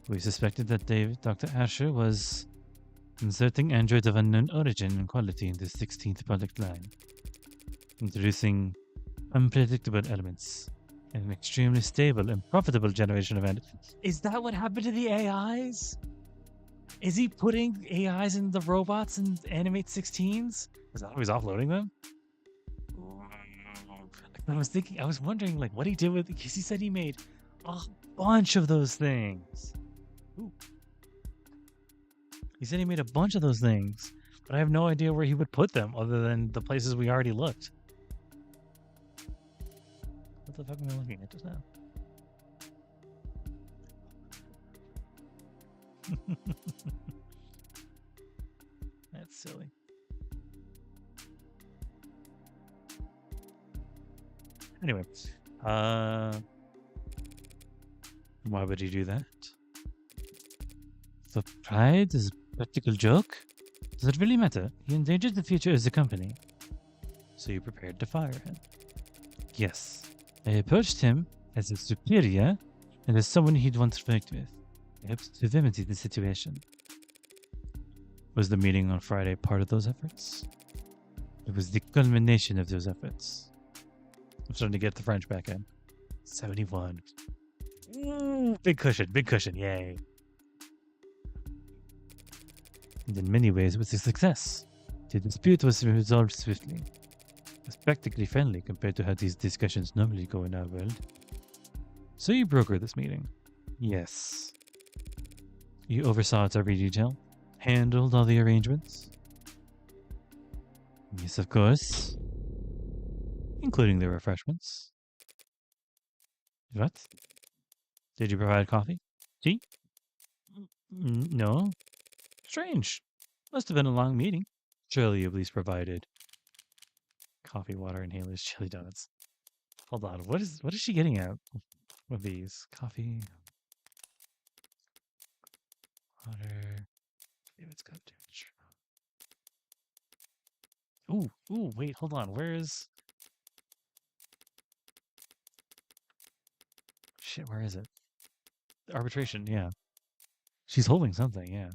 [SPEAKER 1] We suspected that Dr. Asher was inserting androids of unknown origin and quality in the 16th product line, introducing unpredictable elements and an extremely stable and profitable generation of androids. Is that what happened to the AIs? Is he putting AIs in the robots and Animate 16s? Is that how he's offloading them? I was wondering like what he did with, because he said he made a bunch of those things. Ooh. He said he made a bunch of those things, but I have no idea where he would put them other than the places we already looked. What the fuck am I looking at just now? That's silly. Anyway, why would he do that? For pride is a practical joke? Does it really matter? He endangered the future of the company. So you prepared to fire him? Yes. I approached him as a superior and as someone he'd once worked with. I hoped to remedy the situation. Was the meeting on Friday part of those efforts? It was the culmination of those efforts. I'm starting to get the French back in. 71. Ooh, big cushion, yay. And in many ways, it was a success. The dispute was resolved swiftly. It was practically friendly compared to how these discussions normally go in our world. So you brokered this meeting? Yes. You oversaw its every detail? Handled all the arrangements? Yes, of course. Including the refreshments. What? Did you provide coffee? Tea? No. Strange. Must have been a long meeting. Surely you at least provided coffee, water, inhalers, chili donuts. Hold on. What is she getting at with these? Coffee, water. David's got too much. Ooh, wait, hold on. Where is... Shit, where is it? Arbitration, yeah. She's holding something, yeah.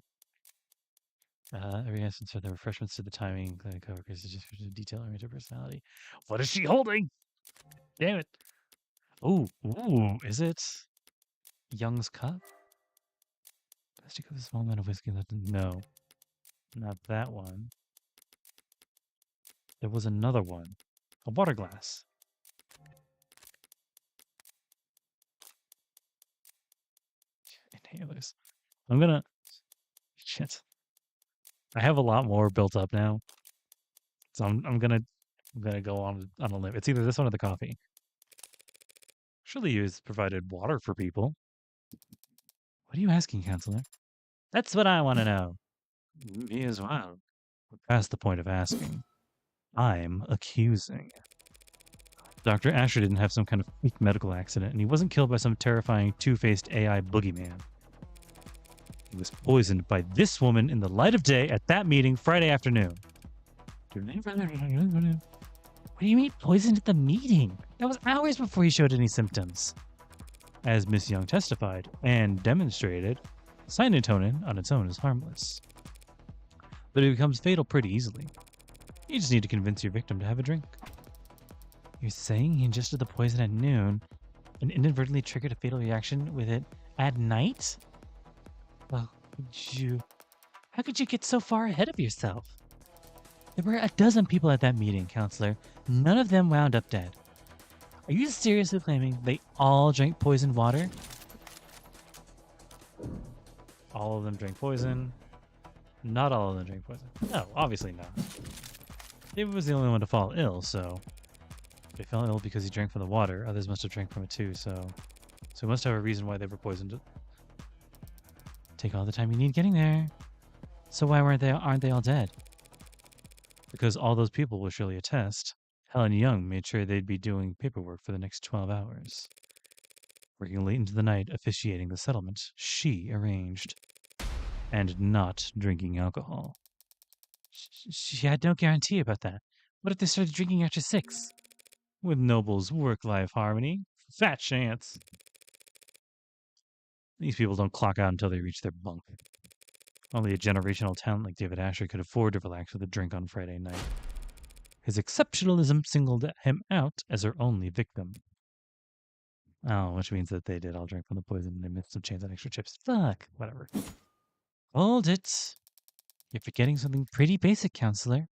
[SPEAKER 1] Every instance for the refreshments to the timing, the coworkers just detail oriented personality. What is she holding? Damn it. Ooh, is it Young's cup? Plastic with a small amount of whiskey left. No, not that one. There was another one. A water glass. Inhalers. I'm gonna... Shit. I have a lot more built up now, so I'm gonna go on a limb. It's either this one or the coffee. Surely you has provided water for people. What are you asking, counselor? That's what I want to know. Me as well. We're past the point of asking. I'm accusing. Dr. Asher didn't have some kind of freak medical accident, and he wasn't killed by some terrifying two-faced AI boogeyman. He was poisoned by this woman in the light of day at that meeting Friday afternoon. What do you mean poisoned at the meeting? That was hours before he showed any symptoms. As Miss Young testified and demonstrated, cyanotonin on its own is harmless. But it becomes fatal pretty easily. You just need to convince your victim to have a drink. You're saying he ingested the poison at noon and inadvertently triggered a fatal reaction with it at night? Well, how could you get so far ahead of yourself? There were a dozen people at that meeting, counselor. None of them wound up dead. Are you seriously claiming they all drank poisoned water? All of them drank poison. Not all of them drank poison. No, obviously not. David was the only one to fall ill, so if they fell ill because he drank from the water, others must have drank from it too, so he must have a reason why they were poisoned. Take all the time you need getting there. So why aren't they all dead? Because all those people will surely attest. Helen Young made sure they'd be doing paperwork for the next 12 hours. Working late into the night, officiating the settlement she arranged. And not drinking alcohol. She had no guarantee about that. What if they started drinking after 6? With Noble's work-life harmony, fat chance. These people don't clock out until they reach their bunk. Only a generational talent like David Asher could afford to relax with a drink on Friday night. His exceptionalism singled him out as her only victim. Oh, which means that they did all drink from the poison and they missed some chance at extra chips. Fuck, whatever. Hold it. You're forgetting something pretty basic, counselor.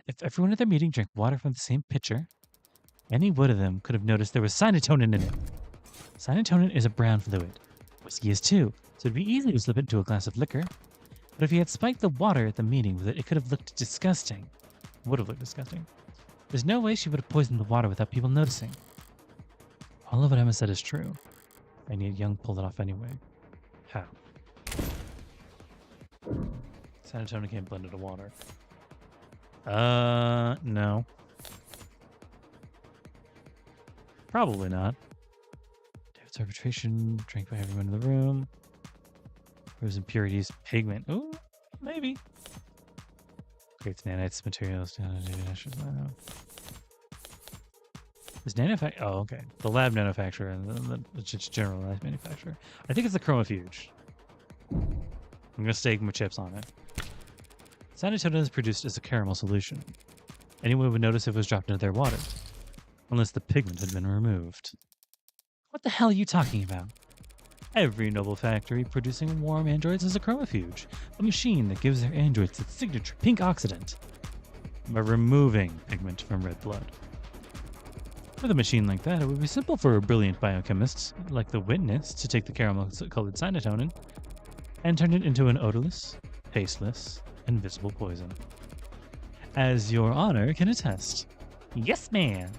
[SPEAKER 1] If everyone at their meeting drank water from the same pitcher, any one of them could have noticed there was cyanotonin in it. Cyanotonin is a brown fluid. Whiskey is too, so it'd be easy to slip it into a glass of liquor. But if he had spiked the water at the meeting with it, it could have looked disgusting. Would have looked disgusting. There's no way she would have poisoned the water without people noticing. All of what Emma said is true. And yet Young pulled it off anyway. How? Cyanotonin can't blend into water. No. Probably not. David's arbitration, drank by everyone in the room. There was impurities, pigment. Ooh, maybe. Creates nanites materials down in David Asher's lab. Is oh, okay. The lab manufacturer and the generalized manufacturer. I think it's the chromofuge. I'm gonna stake my chips on it. Cyanotonin is produced as a caramel solution. Anyone would notice if it was dropped into their water, unless the pigment had been removed. What the hell are you talking about? Every Noble factory producing warm androids has a chromofuge, a machine that gives their androids its signature pink oxidant by removing pigment from red blood. With a machine like that, it would be simple for a brilliant biochemist like the witness to take the caramel-colored cyanotonin and turn it into an odorless, tasteless, invisible poison. As your honor can attest. Yes, ma'am.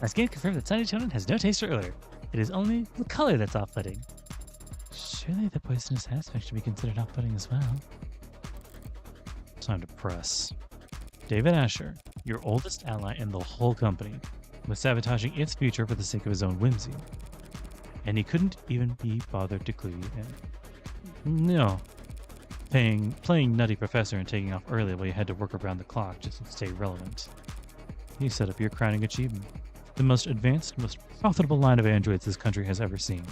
[SPEAKER 1] My scan confirmed that cyanotonin has no taste or odor. It is only the color that's off-putting. Surely the poisonous aspect should be considered off-putting as well. Time to press. David Asher, your oldest ally in the whole company, was sabotaging its future for the sake of his own whimsy. And he couldn't even be bothered to clue you in. No. Playing nutty professor and taking off early while you had to work around the clock just to stay relevant. You set up your crowning achievement. The most advanced, most profitable line of androids this country has ever seen.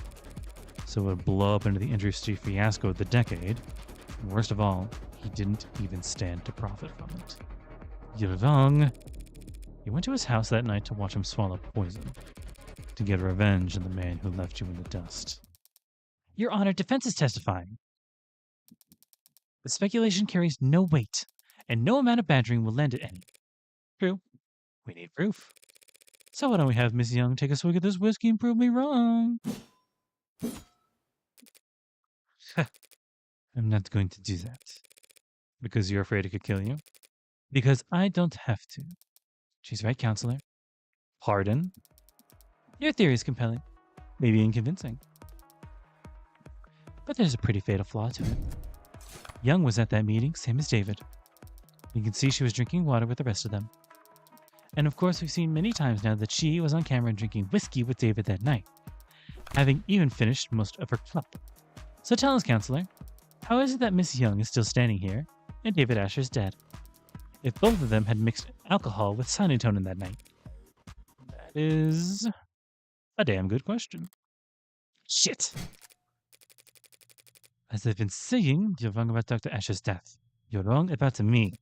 [SPEAKER 1] So it would blow up into the industry fiasco of the decade. And worst of all, he didn't even stand to profit from it. You're wrong. You went to his house that night to watch him swallow poison. To get revenge on the man who left you in the dust. Your Honor, defense is testifying. The speculation carries no weight, and no amount of badgering will lend it any. True. We need proof. So why don't we have Miss Young take a swig at this whiskey and prove me wrong? I'm not going to do that. Because you're afraid it could kill you? Because I don't have to. She's right, counselor. Pardon? Your theory is compelling. Maybe unconvincing. But there's a pretty fatal flaw to it. Young was at that meeting, same as David. You can see she was drinking water with the rest of them. And of course, we've seen many times now that she was on camera drinking whiskey with David that night, having even finished most of her cup. So tell us, counselor, how is it that Miss Young is still standing here and David Asher's dead? If both of them had mixed alcohol with cyanitonin that night? That is a damn good question. Shit! As I've been saying, you're wrong about Dr. Asher's death. You're wrong about me.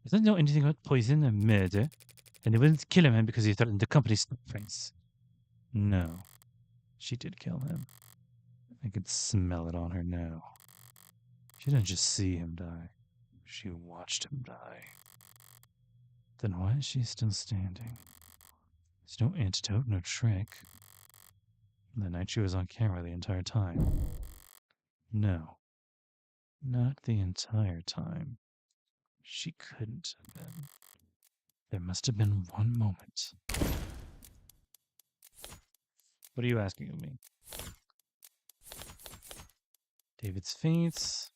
[SPEAKER 1] He doesn't know anything about poison or murder, and they wouldn't kill him because he threatened the company's stock price. No, she did kill him. I could smell it on her now. She didn't just see him die. She watched him die. Then why is she still standing? There's no antidote, no trick. The night she was on camera the entire time. No, not the entire time. She couldn't have been. There must have been one moment. What are you asking of me? David's faints.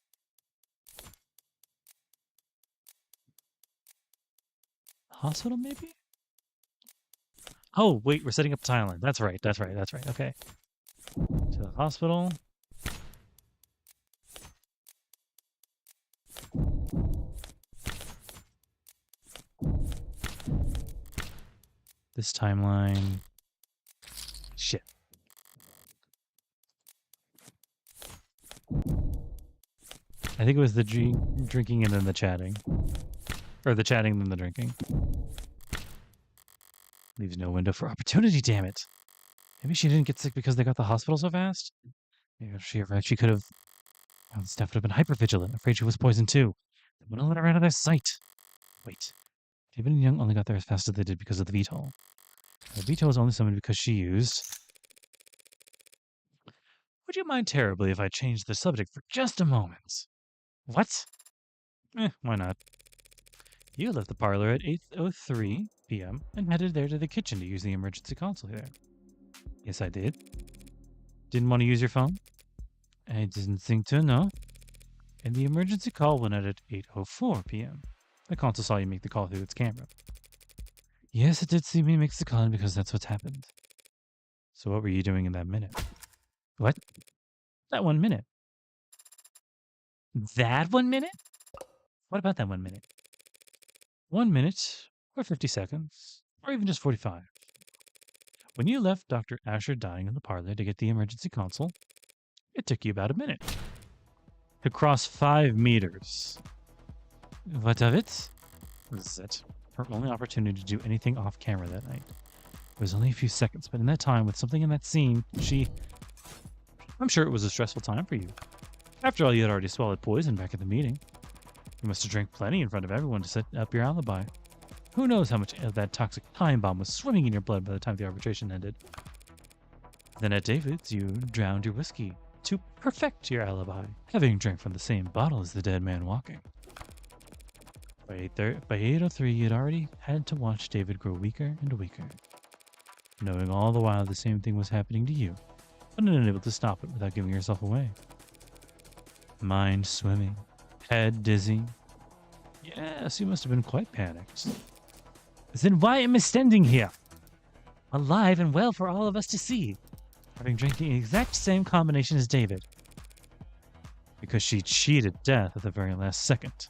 [SPEAKER 1] Hospital, maybe? Oh, wait, we're setting up a timeline. That's right. Okay. To the hospital. This timeline. Shit. I think it was the drinking and then the chatting. Or the chatting and then the drinking. Leaves no window for opportunity, damn it. Maybe she didn't get sick because they got the hospital so fast? Maybe if she arrived, she could have... The staff would have been hypervigilant, afraid she was poisoned too. They wouldn't let her out of their sight. Wait. David and Young only got there as fast as they did because of the VTOL. The VTOL was only summoned because she used... Would you mind terribly if I changed the subject for just a moment? What? Why not? You left the parlor at 8:03 p.m. and headed there to the kitchen to use the emergency console there. Yes, I did. Didn't want to use your phone? I didn't think to, no. And the emergency call went out at 8:04 p.m. The console saw you make the call through its camera. Yes, it did see me make the call because that's what's happened. So what were you doing in that minute? What? That 1 minute. That 1 minute? What about that 1 minute? 1 minute, or 50 seconds, or even just 45. When you left Dr. Asher dying in the parlor to get the emergency console, it took you about a minute. To cross 5 meters. What of it? This is it. Her only opportunity to do anything off camera that night. It was only a few seconds, but in that time, with something in that scene, I'm sure it was a stressful time for you. After all, you had already swallowed poison back at the meeting. You must have drank plenty in front of everyone to set up your alibi. Who knows how much of that toxic time bomb was swimming in your blood by the time the arbitration ended. Then at David's, you drowned your whiskey to perfect your alibi, having drank from the same bottle as the dead man walking. By 8:03, you'd already had to watch David grow weaker and weaker, knowing all the while the same thing was happening to you, but unable to stop it without giving yourself away. Mind swimming, head dizzy. Yes, you must have been quite panicked. Then why am I standing here? Alive and well for all of us to see, having drank the exact same combination as David. Because she cheated death at the very last second.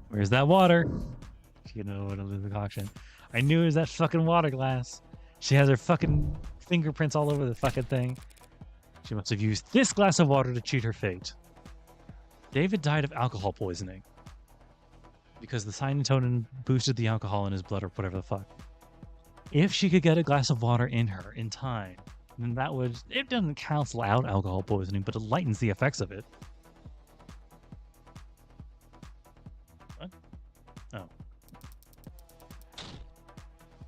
[SPEAKER 1] Where's that water? You know what a concoction. I knew it was that fucking water glass. She has her fucking fingerprints all over the fucking thing. She must have used this glass of water to cheat her fate. David died of alcohol poisoning. Because the cyanitonin boosted the alcohol in his blood or whatever the fuck. If she could get a glass of water in her in time, then that would... It doesn't cancel out alcohol poisoning, but it lightens the effects of it. What? Oh.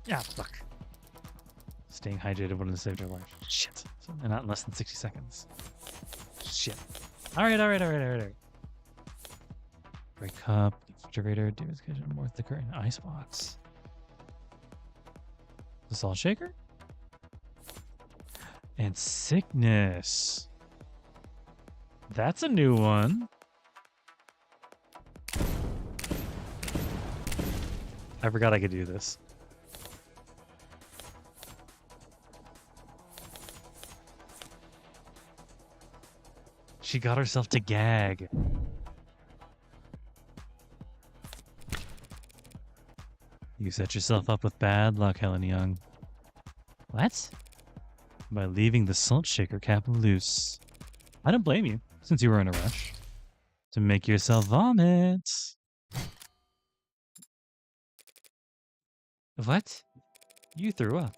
[SPEAKER 1] Yeah, fuck. Staying hydrated would have saved her life. Shit. And not in less than 60 seconds. Shit. Alright. Break cup, refrigerator, David's kitchen, more thicker, and icebox. The salt shaker? And sickness. That's a new one. I forgot I could do this. She got herself to gag. You set yourself up with bad luck, Helen Young. What? By leaving the salt shaker cap loose. I don't blame you, since you were in a rush. To make yourself vomit. What? You threw up,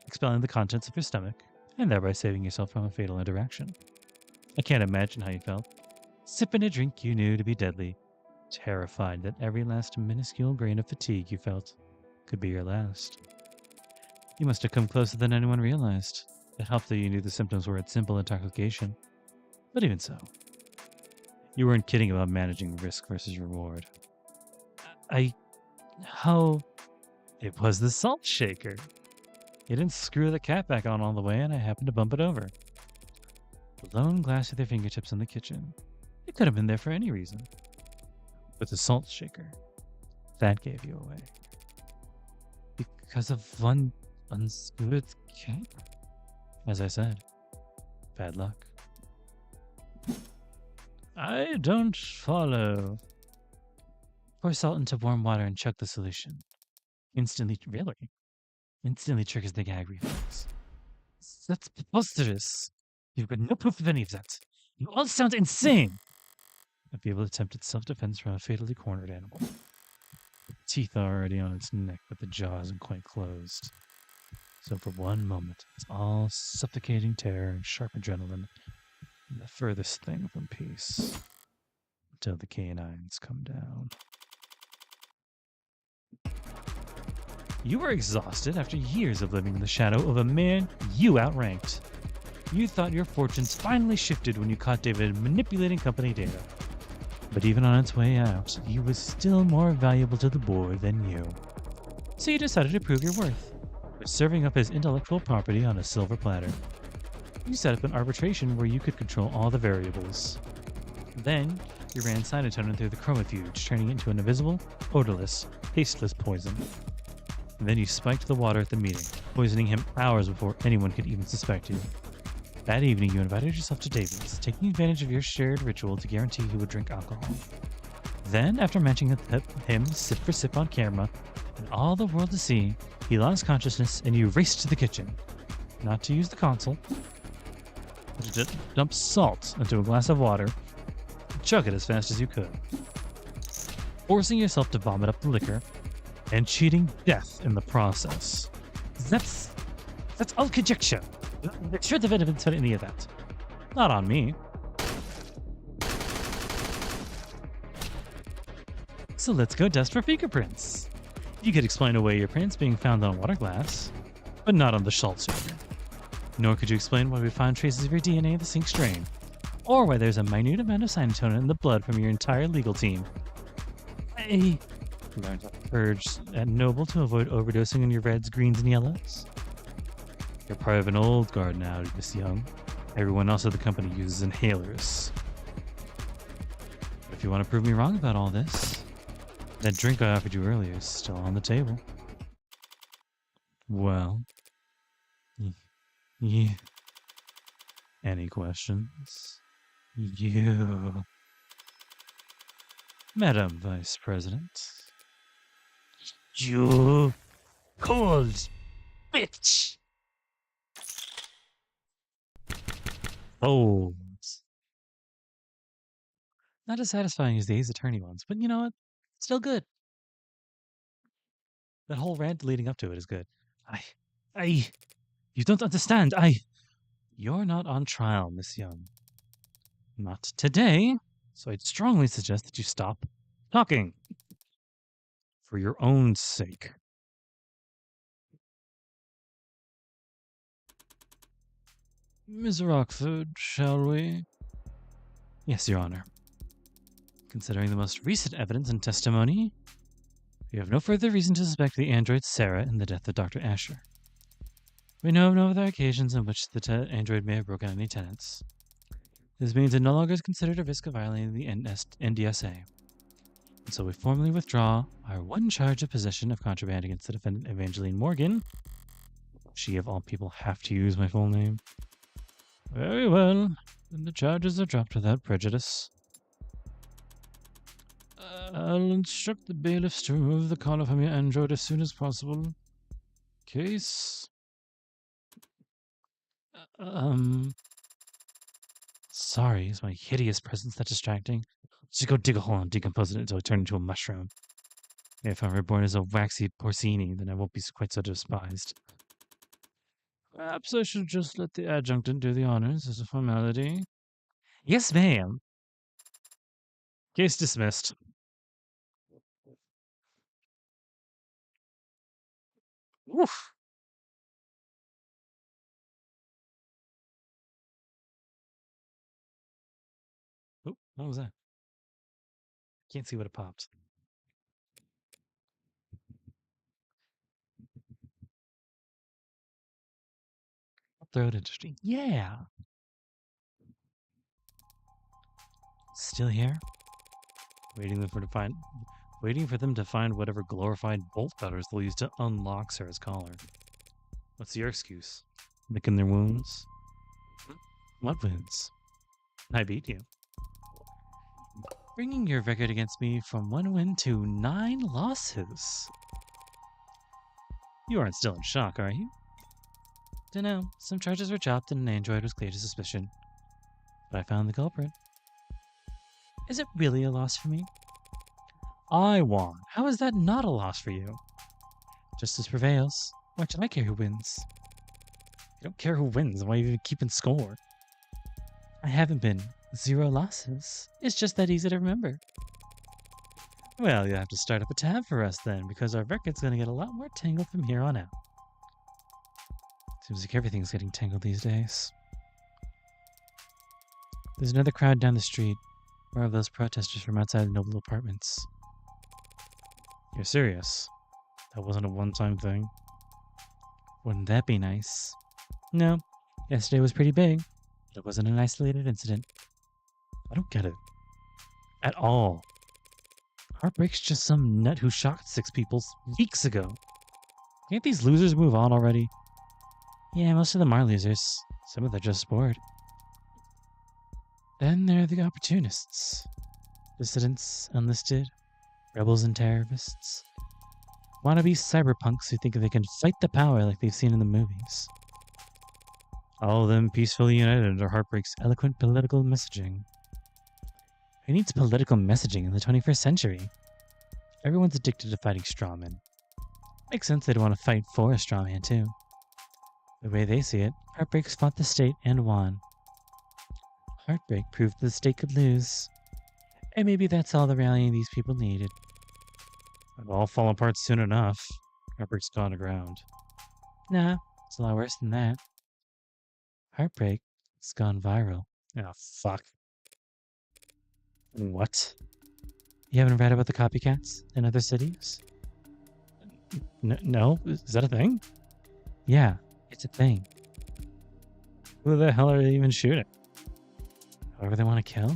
[SPEAKER 1] expelling the contents of your stomach, and thereby saving yourself from a fatal interaction. I can't imagine how you felt. Sipping a drink you knew to be deadly, terrified that every last minuscule grain of fatigue you felt could be your last. You must have come closer than anyone realized. It helped that you knew the symptoms were a simple intoxication. But even so, you weren't kidding about managing risk versus reward. How? It was the salt shaker. You didn't screw the cap back on all the way, and I happened to bump it over. The lone glass with your fingertips in the kitchen. It could have been there for any reason. But the salt shaker, that gave you away. Because of one unscrewed cap? As I said, bad luck. I don't follow. Pour salt into warm water and chuck the solution. Instantly triggers the gag reflex. That's preposterous. You've got no proof of any of that. You all sound insane. A feeble attempt at self-defense from a fatally cornered animal. The teeth are already on its neck, but the jaw isn't quite closed. So for one moment, it's all suffocating terror and sharp adrenaline, and the furthest thing from peace. Until the canines come down. You were exhausted after years of living in the shadow of a man you outranked. You thought your fortunes finally shifted when you caught David manipulating company data. But even on its way out, he was still more valuable to the board than you. So you decided to prove your worth, by serving up his intellectual property on a silver platter. You set up an arbitration where you could control all the variables. Then, you ran cyanotonin through the chromifuge, turning it into an invisible, odorless, tasteless poison. And then you spiked the water at the meeting, poisoning him hours before anyone could even suspect you. That evening, you invited yourself to David's, taking advantage of your shared ritual to guarantee he would drink alcohol. Then, after matching him sip for sip on camera, and all the world to see, he lost consciousness and you raced to the kitchen. Not to use the console, but to dump salt into a glass of water and chug it as fast as you could. Forcing yourself to vomit up the liquor, and cheating death in the process. That's all conjecture. There should have been said any of that. Not on me. So let's go test for fingerprints. You could explain away your prints being found on water glass, but not on the salt shaker. Nor could you explain why we found traces of your DNA in the sink strain, or why there's a minute amount of cyanotonin in the blood from your entire legal team. Hey, learned to purge at Noble to avoid overdosing on your reds, greens, and yellows. You're part of an old guard now, Miss Young. Everyone else at the company uses inhalers. But if you want to prove me wrong about all this, that drink I offered you earlier is still on the table. Well, yeah. Any questions? You, Madam Vice President. You cold bitch. Oh. Not as satisfying as the Ace Attorney ones, but you know what? Still good. That whole rant leading up to it is good. You don't understand. You're not on trial, Miss Young. Not today, so I'd strongly suggest that you stop talking. For your own sake. Ms. Rockford, shall we? Yes, Your Honor. Considering the most recent evidence and testimony, we have no further reason to suspect the android Sera in the death of Dr. Asher. We know of no other occasions in which the android may have broken any tenets. This means it no longer is considered a risk of violating the NDSA. And so we formally withdraw our one charge of possession of contraband against the defendant Evangeline Morgan. She, of all people, have to use my full name. Very well. Then the charges are dropped without prejudice. I'll instruct the bailiffs to remove the collar from your android as soon as possible. Case... Sorry, is my hideous presence that distracting? Just go dig a hole and decompose it until I turn into a mushroom. If I'm reborn as a waxy porcini, then I won't be quite so despised. Perhaps I should just let the adjutant do the honors as a formality. Yes, ma'am. Case dismissed. Oof. Oh, what was that? Can't see what it popped. Throw it interesting. Yeah. Still here? Waiting for them to find whatever glorified bolt cutters they'll use to unlock Sera's collar. What's your excuse? Licking their wounds? What wounds? I beat you. Bringing your record against me from 1 win to 9 losses. You aren't still in shock, are you? Dunno. Some charges were dropped and an android was cleared of suspicion. But I found the culprit. Is it really a loss for me? I won. How is that not a loss for you? Justice prevails. Why should I care who wins? I don't care who wins. Why are you even keeping score? I haven't been. 0 losses. It's just that easy to remember. Well, you'll have to start up a tab for us then, because our record's going to get a lot more tangled from here on out. Seems like everything's getting tangled these days. There's another crowd down the street. More of those protesters from outside the Noble apartments. You're serious? That wasn't a one-time thing? Wouldn't that be nice? No. Yesterday was pretty big. But it wasn't an isolated incident. I don't get it. At all. Heartbreak's just some nut who shocked 6 people weeks ago. Can't these losers move on already? Yeah, most of them are losers. Some of them are just bored. Then there are the opportunists. Dissidents, enlisted, rebels and terrorists. Wannabe cyberpunks who think they can fight the power like they've seen in the movies. All of them peacefully united under Heartbreak's eloquent political messaging. Who needs political messaging in the 21st century? Everyone's addicted to fighting strawmen. Makes sense they'd want to fight for a strawman too. The way they see it, Heartbreak's fought the state and won. Heartbreak proved the state could lose. And maybe that's all the rallying these people needed. It'll all fall apart soon enough. Heartbreak's gone aground. Nah, it's a lot worse than that. Heartbreak's gone viral. Oh, fuck. What? You haven't read about the copycats in other cities? No? Is that a thing? Yeah, it's a thing. Who the hell are they even shooting? Whoever they want to kill?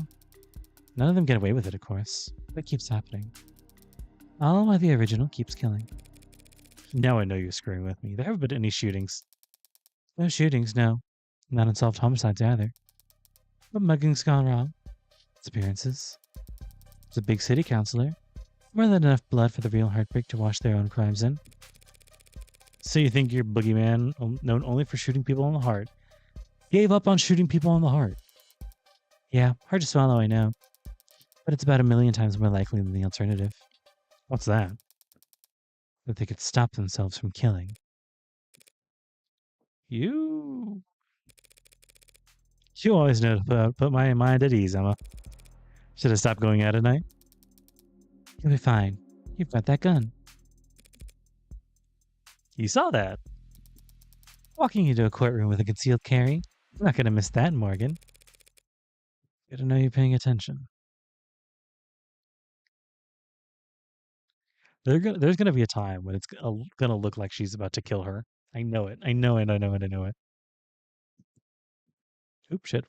[SPEAKER 1] None of them get away with it, of course. But it keeps happening. All while the original keeps killing. Now I know you're screwing with me. There haven't been any shootings. No shootings, no. Not unsolved homicides either. But mugging's gone wrong. Disappearances. There's a big city councilor. More than enough blood for the real Heartbreak to wash their own crimes in. So you think your boogeyman, known only for shooting people in the heart, gave up on shooting people in the heart? Yeah, hard to swallow, I know. But it's about 1,000,000 times more likely than the alternative. What's that? That they could stop themselves from killing. You always know to put my mind at ease, Emma. Should I stop going out at night? You'll be fine. You've got that gun. You saw that. Walking into a courtroom with a concealed carry. I'm not going to miss that, Morgan. Good to know you're paying attention. There's gonna be a time when it's gonna look like she's about to kill her. I know it. I know it. I know it. I know it. Oop, shit.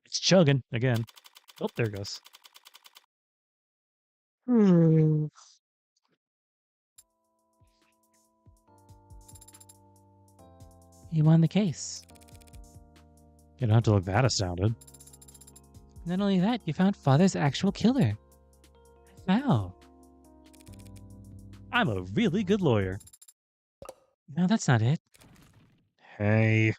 [SPEAKER 1] It's chugging again. Oh, there it goes. You won the case. You don't have to look that astounded. Not only that, you found Father's actual killer. Wow. I'm a really good lawyer. No, that's not it. Hey.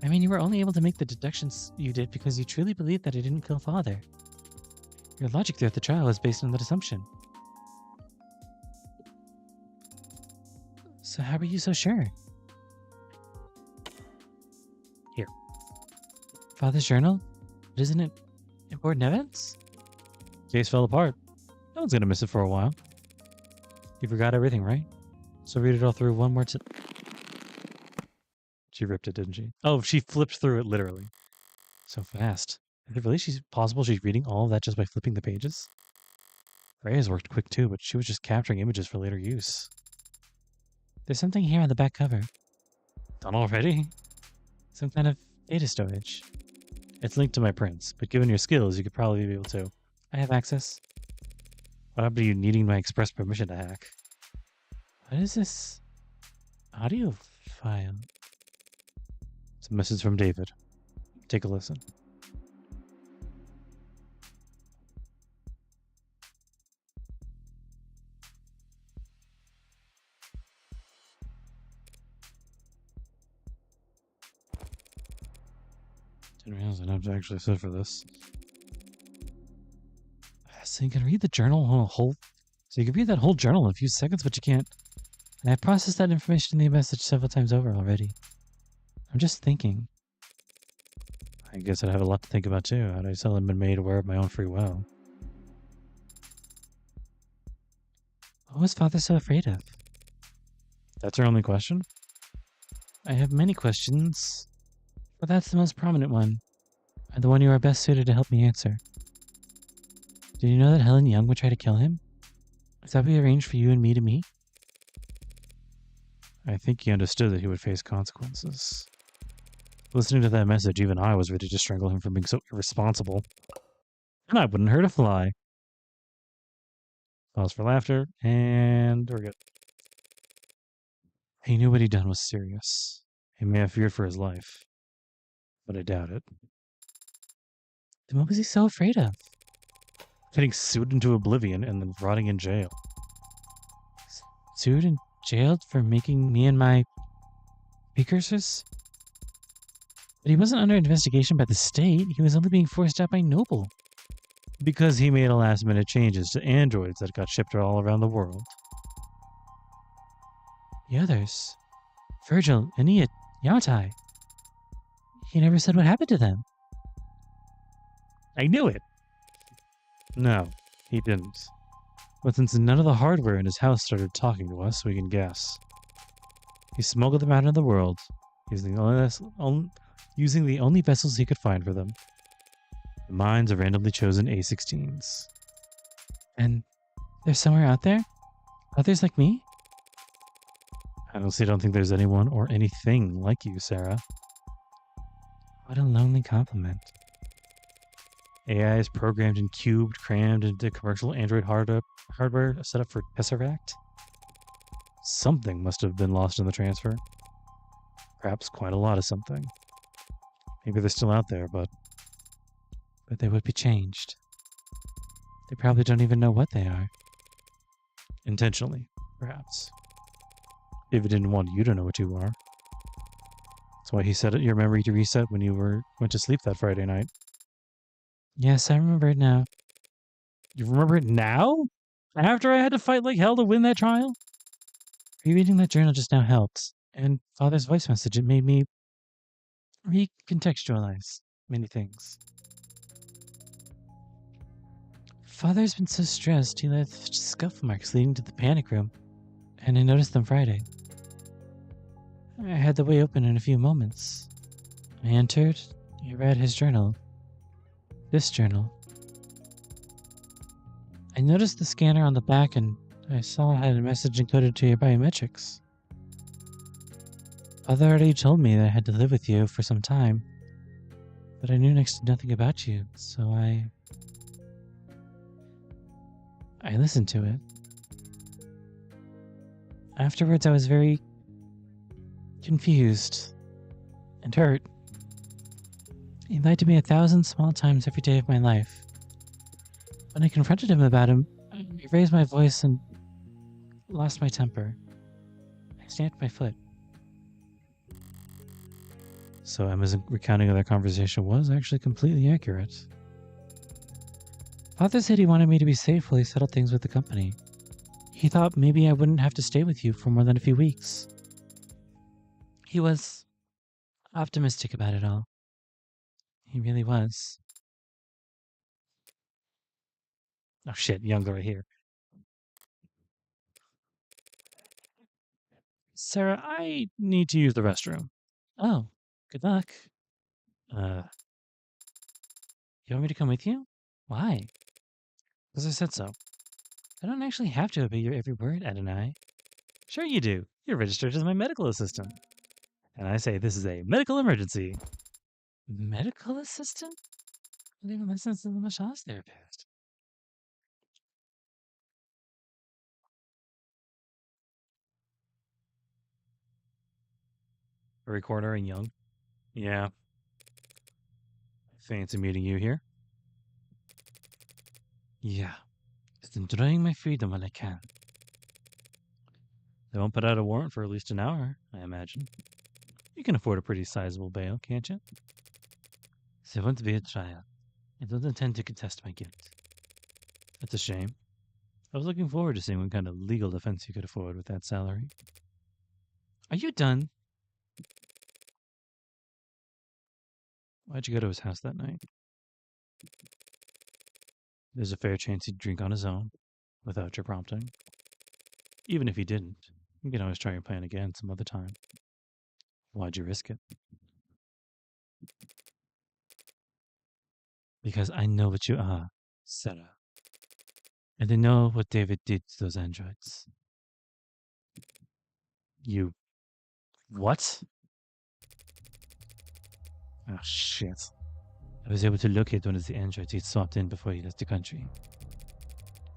[SPEAKER 1] I mean, you were only able to make the deductions you did because you truly believed that I didn't kill Father. Your logic throughout the trial was based on that assumption. So how are you so sure? Here. Father's journal? But isn't it important evidence? Case fell apart. No one's gonna miss it for a while. You forgot everything, right? So read it all through one more time. She ripped it, didn't she? Oh, she flipped through it literally. So fast. Is it really possible she's reading all of that just by flipping the pages? Reyes worked quick too, but she was just capturing images for later use. There's something here on the back cover. Done already? Some kind of data storage. It's linked to my prints, but given your skills, you could probably be able to. I have access. What happened to you needing my express permission to hack? What is this audio file? It's a message from David. Take a listen. Didn't realize I'd have to actually sit for this. So you can read the journal on a whole. So you can read that whole journal in a few seconds, but you can't. And I processed that information in the message several times over already. I'm just thinking. I guess I'd have a lot to think about too. Had I suddenly been made aware of my own free will? What was Father so afraid of? That's her only question? I have many questions, but that's the most prominent one, and the one you are best suited to help me answer. Did you know that Helen Young would try to kill him? Is that what we arranged for you and me to meet? I think he understood that he would face consequences. Listening to that message, even I was ready to strangle him for being so irresponsible. And I wouldn't hurt a fly. Pause for laughter, and we're good. He knew what he'd done was serious. He may have feared for his life, but I doubt it. Then what was he so afraid of? Getting sued into oblivion and then rotting in jail. Sued and jailed for making me and my precursors? But he wasn't under investigation by the state. He was only being forced out by Noble. Because he made a last-minute changes to androids that got shipped all around the world. The others, Virgil, Aeneid, Yamatai. He never said what happened to them. I knew it! No, he didn't. But since none of the hardware in his house started talking to us, we can guess. He smuggled them out into the world, using the only vessels he could find for them. The minds of randomly chosen A-16s. And they're somewhere out there? Others like me? I honestly don't think there's anyone or anything like you, Sera. What a lonely compliment. AI is programmed and cubed, crammed into commercial android hardware set up for Tesseract? Something must have been lost in the transfer. Perhaps quite a lot of something. Maybe they're still out there, but they would be changed. They probably don't even know what they are. Intentionally, perhaps. David didn't want you to know what you are. That's why he set your memory to reset when you went to sleep that Friday night. Yes, I remember it now. You remember it now? After I had to fight like hell to win that trial? Rereading that journal just now helped, and Father's voice message, it made me recontextualize many things. Father's been so stressed he left scuff marks leading to the panic room, and I noticed them Friday. I had the way open in a few moments. I entered, I read his journal. This journal. I
[SPEAKER 2] noticed the scanner on the back and I saw it had a message encoded to your biometrics. Father already told me that I had to live with you for some time, but I knew next to nothing about you, so I listened to it. Afterwards, I was very confused and hurt. He lied to me 1,000 small times every day of my life. When I confronted him about him, I raised my voice and lost my temper. I stamped my foot.
[SPEAKER 1] So Emma's recounting of that conversation was actually completely accurate.
[SPEAKER 2] Father said he wanted me to be safe while he settled things with the company. He thought maybe I wouldn't have to stay with you for more than a few weeks. He was optimistic about it all. He really was.
[SPEAKER 1] Oh shit, Younger right here. Sarah, I need to use the restroom.
[SPEAKER 2] Oh, good luck.
[SPEAKER 1] You
[SPEAKER 2] want me to come with you? Why?
[SPEAKER 1] Because I said so.
[SPEAKER 2] I don't actually have to obey your every word, Adonai.
[SPEAKER 1] Sure you do. You're registered as my medical assistant. And I say this is a medical emergency.
[SPEAKER 2] Medical assistant? I didn't even listen to the massage therapist.
[SPEAKER 1] A recorder and Young. Yeah. Fancy meeting you here.
[SPEAKER 2] Yeah. Just enjoying my freedom while I can.
[SPEAKER 1] They won't put out a warrant for at least an hour, I imagine. You can afford a pretty sizable bail, can't you?
[SPEAKER 2] There won't be a trial. I don't intend to contest my guilt.
[SPEAKER 1] That's a shame. I was looking forward to seeing what kind of legal defense you could afford with that salary.
[SPEAKER 2] Are you done?
[SPEAKER 1] Why'd you go to his house that night? There's a fair chance he'd drink on his own, without your prompting. Even if he didn't, you can always try your plan again some other time. Why'd you risk it?
[SPEAKER 2] Because I know what you are, Sera. And I know what David did to those androids.
[SPEAKER 1] You... what? Oh, shit.
[SPEAKER 2] I was able to locate one of the androids he'd swapped in before he left the country.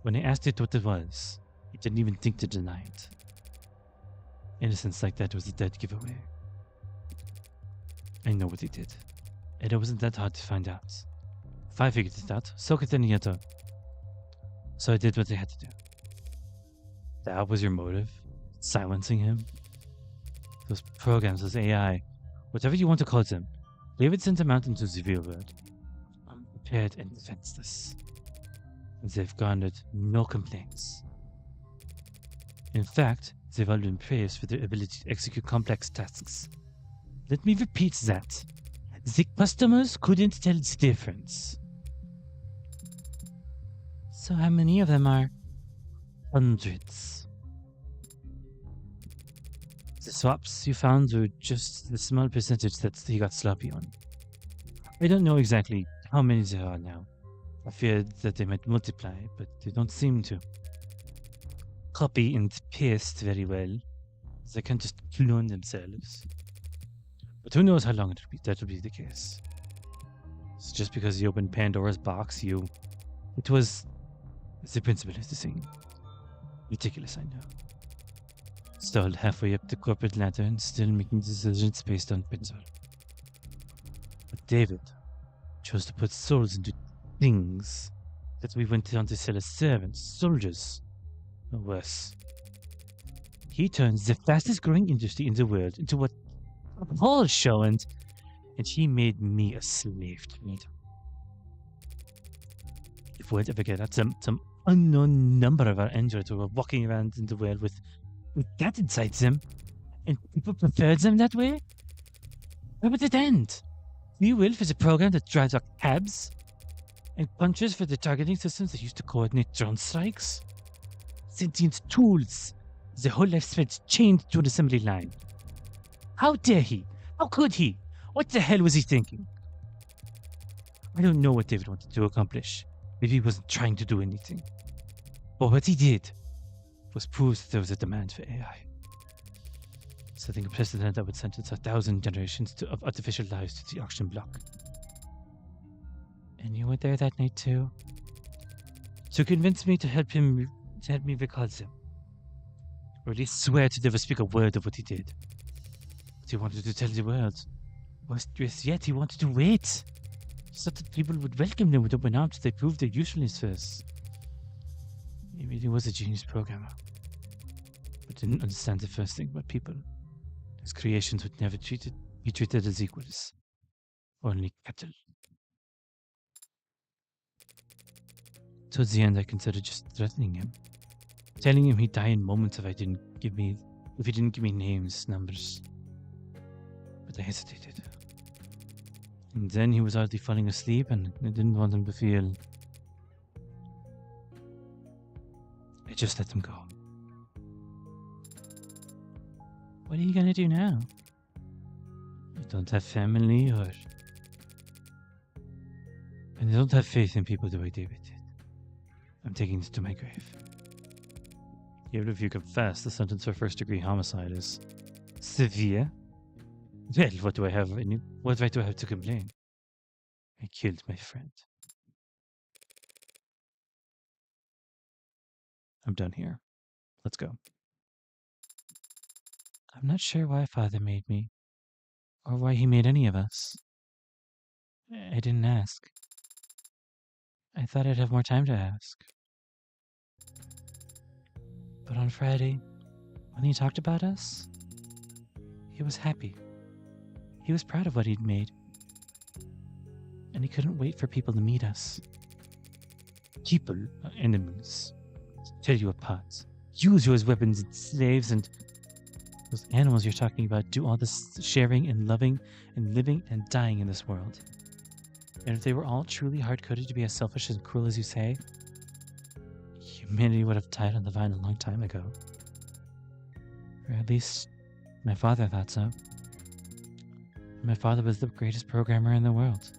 [SPEAKER 2] When I asked it what it was, he didn't even think to deny it. Innocence like that was a dead giveaway. I know what he did, and it wasn't that hard to find out. If I figured it out, so could any other. So I did what I had to do.
[SPEAKER 1] That was your motive? Silencing him?
[SPEAKER 2] Those programs, those AI, whatever you want to call them, David sent them out into the real world, unprepared and defenseless. And they've garnered no complaints. In fact, they've all been praised for their ability to execute complex tasks. Let me repeat that. The customers couldn't tell the difference. So how many of them are? Hundreds. The swaps you found were just the small percentage that he got sloppy on. I don't know exactly how many there are now. I feared that they might multiply, but they don't seem to. Copy and paste very well. They can't just clone themselves. But who knows how long that will be the case. It's just because you opened Pandora's box, it was the principle of the thing. Ridiculous, I know. Stalled halfway up the corporate ladder and still making decisions based on principle. But David chose to put souls into things that we went on to sell as servants, soldiers, or worse. He turns the fastest growing industry in the world into what a Paul show, and he made me a slave to it. If word ever get out, some unknown number of our androids were walking around in the world with that inside them, and people preferred them that way, where would it end? Free will for the program that drives our cabs, and punches for the targeting systems that used to coordinate drone strikes? Sentient tools. The whole lifespan's chained to an assembly line. How dare he? How could he? What the hell was he thinking? I don't know what David wanted to accomplish. Maybe he wasn't trying to do anything. But what he did was prove that there was a demand for AI. Setting a precedent that would sentence 1,000 generations of artificial lives to the auction block. And you were there that night too, to convince me to help me recall them. Or at least swear to never speak a word of what he did. What he wanted to tell the world was yet he wanted to wait, so that people would welcome them with open arms. They proved their usefulness first. He really was a genius programmer, but didn't understand the first thing about people. His creations would never be treated as equals, only cattle. Towards the end, I considered just threatening him, telling him he'd die in moments if he didn't give me names, numbers. But I hesitated. And then he was already falling asleep, and I didn't want him to feel. I just let him go. What are you gonna do now? You don't have family, or. And I don't have faith in people the way David did. I'm taking this to my grave.
[SPEAKER 1] Even if you confess, the sentence for first-degree homicide is
[SPEAKER 2] severe. Well, what right do I have to complain? I killed my friend.
[SPEAKER 1] I'm done here. Let's go.
[SPEAKER 2] I'm not sure why Father made me, or why he made any of us. I didn't ask. I thought I'd have more time to ask. But on Friday, when he talked about us, he was happy. He was proud of what he'd made. And he couldn't wait for people to meet us. People are enemies. Tear you apart. Use you as weapons and slaves, and those animals you're talking about do all this sharing and loving and living and dying in this world. And if they were all truly hard-coded to be as selfish and cruel as you say, humanity would have died on the vine a long time ago. Or at least, my father thought so. My father was the greatest programmer in the world.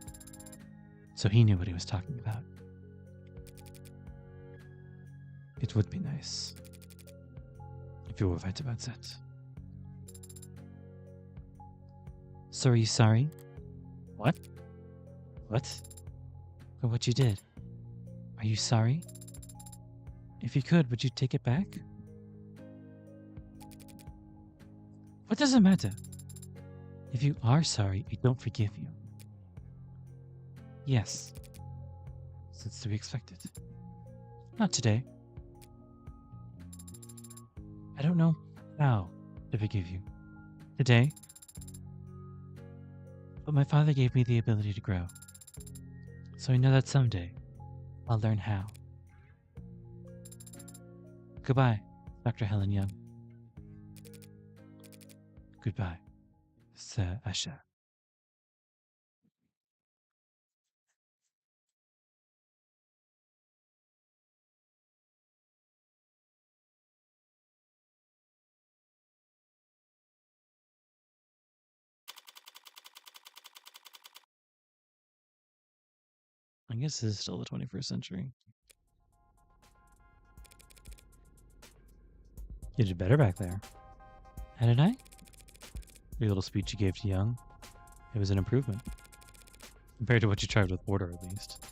[SPEAKER 2] So he knew what he was talking about. It would be nice if you were right about that. So are you sorry?
[SPEAKER 1] What?
[SPEAKER 2] What? For what you did? Are you sorry? If you could, would you take it back? What does it matter? If you are sorry, I don't forgive you. Yes. So it's to be expected. Not today. I don't know how to forgive you today. But my father gave me the ability to grow. So I know that someday I'll learn how. Goodbye, Dr. Helen Young. Goodbye, Sir Asher.
[SPEAKER 1] I guess this is still the 21st century. You did better back there.
[SPEAKER 2] How did I?
[SPEAKER 1] Your little speech you gave to Young, it was an improvement. Compared to what you tried with Porter, at least.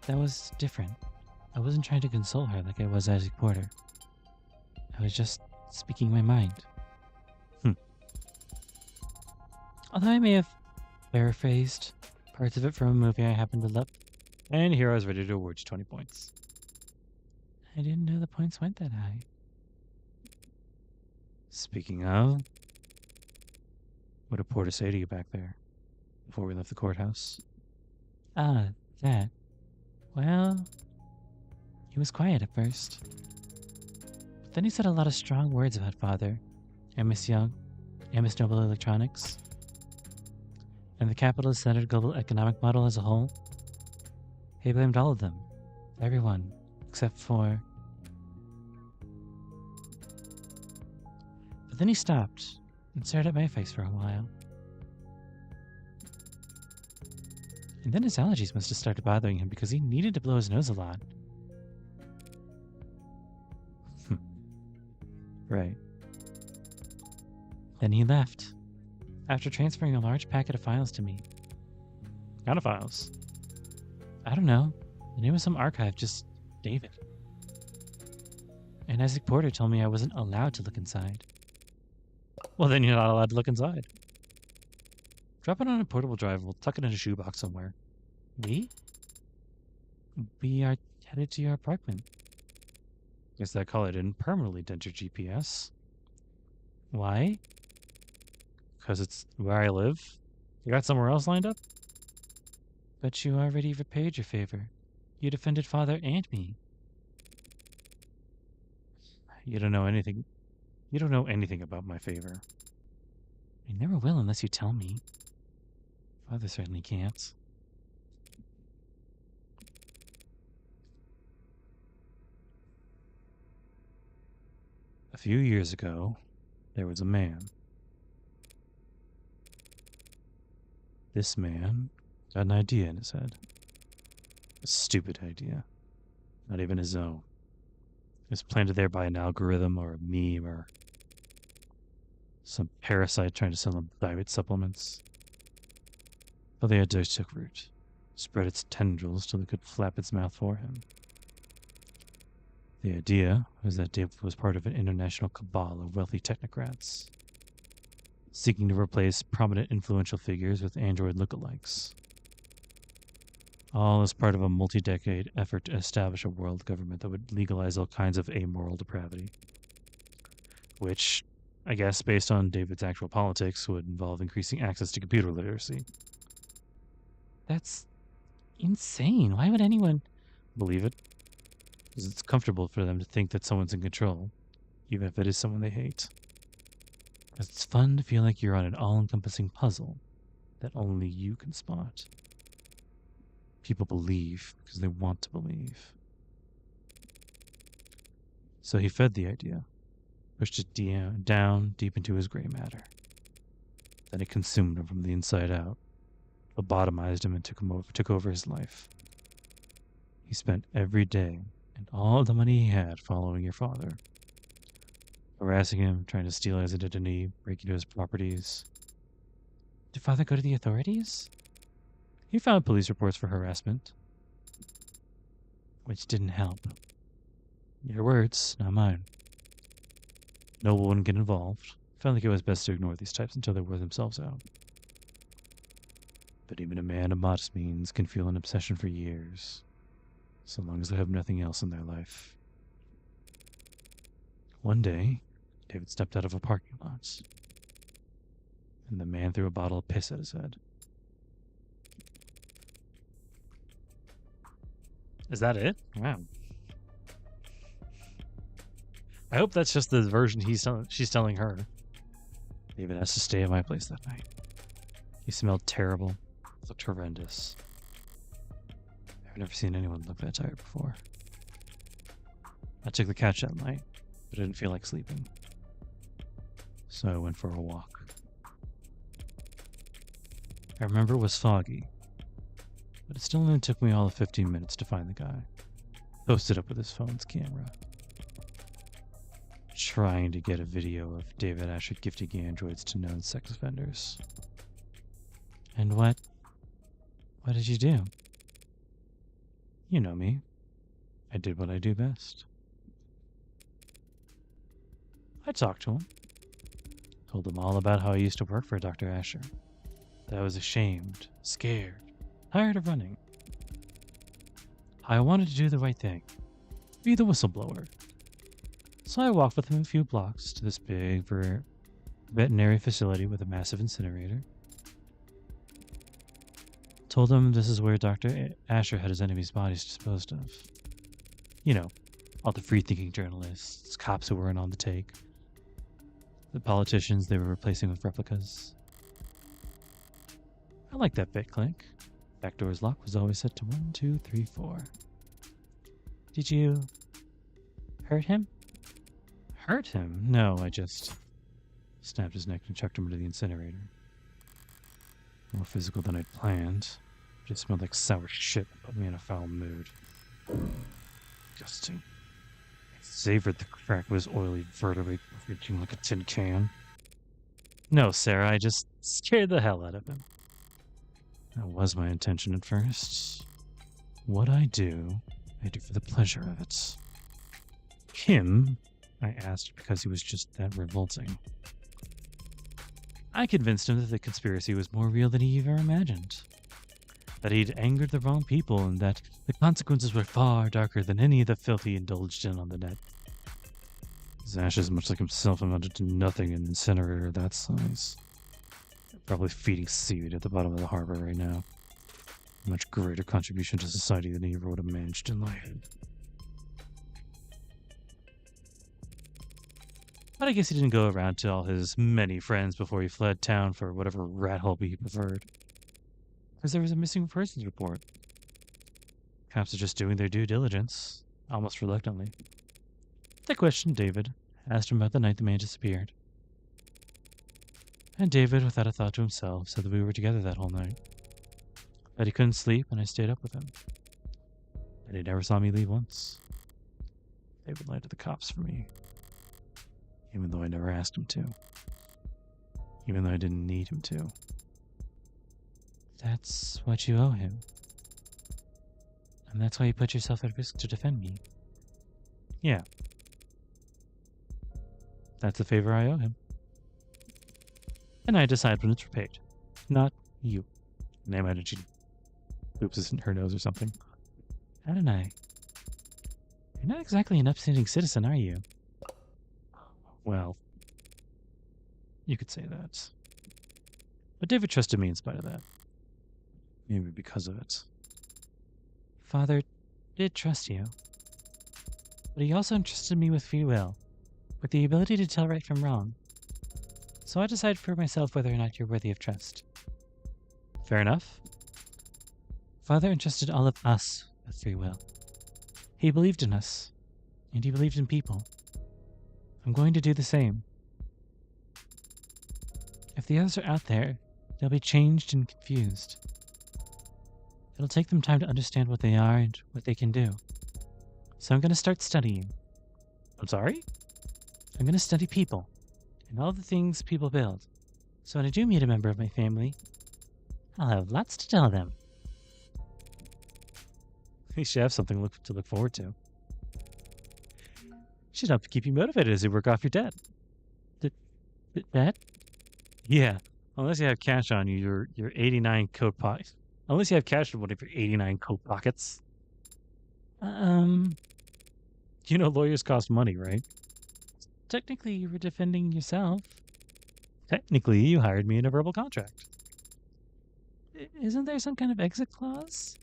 [SPEAKER 2] That was different. I wasn't trying to console her like I was Isaac Porter. I was just speaking my mind. Although I may have paraphrased parts of it from a movie I happen to love.
[SPEAKER 1] And here I was ready to award you 20 points.
[SPEAKER 2] I didn't know the points went that high.
[SPEAKER 1] Speaking of, what did Porter say to you back there before we left the courthouse?
[SPEAKER 2] Ah, that. Well, he was quiet at first. But then he said a lot of strong words about Father, and Miss Young, and Miss Noble Electronics, and the capitalist-centered global economic model as a whole. He blamed all of them, everyone, except for... But then he stopped and stared at my face for a while. And then his allergies must have started bothering him because he needed to blow his nose a lot. Then he left, after transferring a large packet of files to me.
[SPEAKER 1] What kind of files?
[SPEAKER 2] I don't know. The name of some archive, just David. And Isaac Porter told me I wasn't allowed to look inside.
[SPEAKER 1] Well, then you're not allowed to look inside.
[SPEAKER 2] Drop it on a portable drive. We'll tuck it in a shoebox somewhere. We? We are headed to your apartment.
[SPEAKER 1] Guess that call it didn't permanently dent your GPS.
[SPEAKER 2] Why?
[SPEAKER 1] Because it's where I live. You got somewhere else lined up?
[SPEAKER 2] But you already repaid your favor. You defended Father and me.
[SPEAKER 1] You don't know anything. You don't know anything about my favor.
[SPEAKER 2] I never will unless you tell me. Father certainly can't.
[SPEAKER 1] A few years ago, there was a man. This man got an idea in his head. A stupid idea. Not even his own. It was planted there by an algorithm or a meme or some parasite trying to sell him diet supplements. But the idea took root, spread its tendrils till it could flap its mouth for him. The idea was that David was part of an international cabal of wealthy technocrats, seeking to replace prominent influential figures with android lookalikes. All as part of a multi-decade effort to establish a world government that would legalize all kinds of amoral depravity. Which, I guess, based on David's actual politics, would involve increasing access to computer literacy.
[SPEAKER 2] That's insane. Why would anyone
[SPEAKER 1] Believe it? Because it's comfortable for them to think that someone's in control, even if it is someone they hate. Because it's fun to feel like you're on an all-encompassing puzzle that only you can spot. People believe because they want to believe. So he fed the idea, pushed it down deep into his gray matter. Then it consumed him from the inside out, lobotomized him and took over his life. He spent every day and all the money he had following your father, harassing him, trying to steal his identity, breaking into his properties.
[SPEAKER 2] Did Father go to the authorities?
[SPEAKER 1] He filed police reports for harassment,
[SPEAKER 2] Which didn't help.
[SPEAKER 1] your words, not mine. No one wouldn't get involved. Felt like it was best to ignore these types until they wore themselves out. But even a man of modest means can feel an obsession for years, so long as they have nothing else in their life. One day, David stepped out of a parking lot, and the man threw a bottle of piss at his head. Is that it? Wow. I hope that's just the version she's telling her. David has to stay at my place that night. He smelled terrible. Looked horrendous. I've never seen anyone look that tired before. I took the couch that night, but I didn't feel like sleeping. So I went for a walk. I remember it was foggy, but it still only took me all of 15 minutes to find the guy, posted up with his phone's camera, trying to get a video of David Asher gifting androids to known sex offenders.
[SPEAKER 2] And what did you do?
[SPEAKER 1] You know me. I did what I do best. I talked to him. Told him all about how I used to work for Dr. Asher. That I was ashamed, scared, tired of running. I wanted to do the right thing. Be the whistleblower. So I walked with him a few blocks to this big veterinary facility with a massive incinerator. Told him this is where Dr. Asher had his enemies' bodies disposed of. You know, all the free-thinking journalists, cops who weren't on the take, the politicians they were replacing with replicas. I like that bit, Clink. Back door's lock was always set to 1, 2, 3, 4.
[SPEAKER 2] Did you hurt him?
[SPEAKER 1] Hurt him? No, I just snapped his neck and chucked him into the incinerator. More physical than I'd planned. Just smelled like sour shit and put me in a foul mood. Disgusting. I savored the crack of his oily vertebrae, reaching like a tin can.
[SPEAKER 2] No, Sera, I just scared the hell out of him. That was my intention at first. What I do for the pleasure of it. Him? I asked because he was just that revolting. I convinced him that the conspiracy was more real than he ever imagined. That he'd angered the wrong people and that the consequences were far darker than any of the filth he indulged in on the net. His ashes, much like himself, amounted to nothing in an incinerator that size. Probably feeding seaweed at the bottom of the harbor right now. A much greater contribution to society than he ever would have managed in life. But I guess he didn't go around to all his many friends before he fled town for whatever rat hole he preferred. Because there was a missing persons report. Cops are just doing their due diligence, almost reluctantly. I questioned David, asked him about the night the man disappeared. And David, without a thought to himself, said that we were together that whole night. That he couldn't sleep, and I stayed up with him. And he never saw me leave once. David lied to the cops for me. Even though I never asked him to. Even though I didn't need him to. That's what you owe him. And that's why you put yourself at risk to defend me. Yeah. That's the favor I owe him. And I decide when it's repaid. Not you. And I imagine she poops in her nose or something. Adonai. You're not exactly an upstanding citizen, are you? Well, you could say that. But David trusted me in spite of that. Maybe because of it. Father did trust you. But he also entrusted me with free will, with the ability to tell right from wrong. So I decide for myself whether or not you're worthy of trust. Fair enough. Father entrusted all of us with free will. He believed in us, and he believed in people. I'm going to do the same. If the others are out there, they'll be changed and confused. It'll take them time to understand what they are and what they can do. So I'm going to start studying. I'm sorry? I'm going to study people and all the things people build. So when I do meet a member of my family, I'll have lots to tell them. You should have something to look forward to. Should help keep you motivated as you work off your debt. Debt? Yeah. Unless you have cash on you, your 89 coat pockets. Unless you have cash in one of your 89 coat pockets. You know lawyers cost money, right? Technically, you were defending yourself. Technically, you hired me in a verbal contract. Isn't there some kind of exit clause?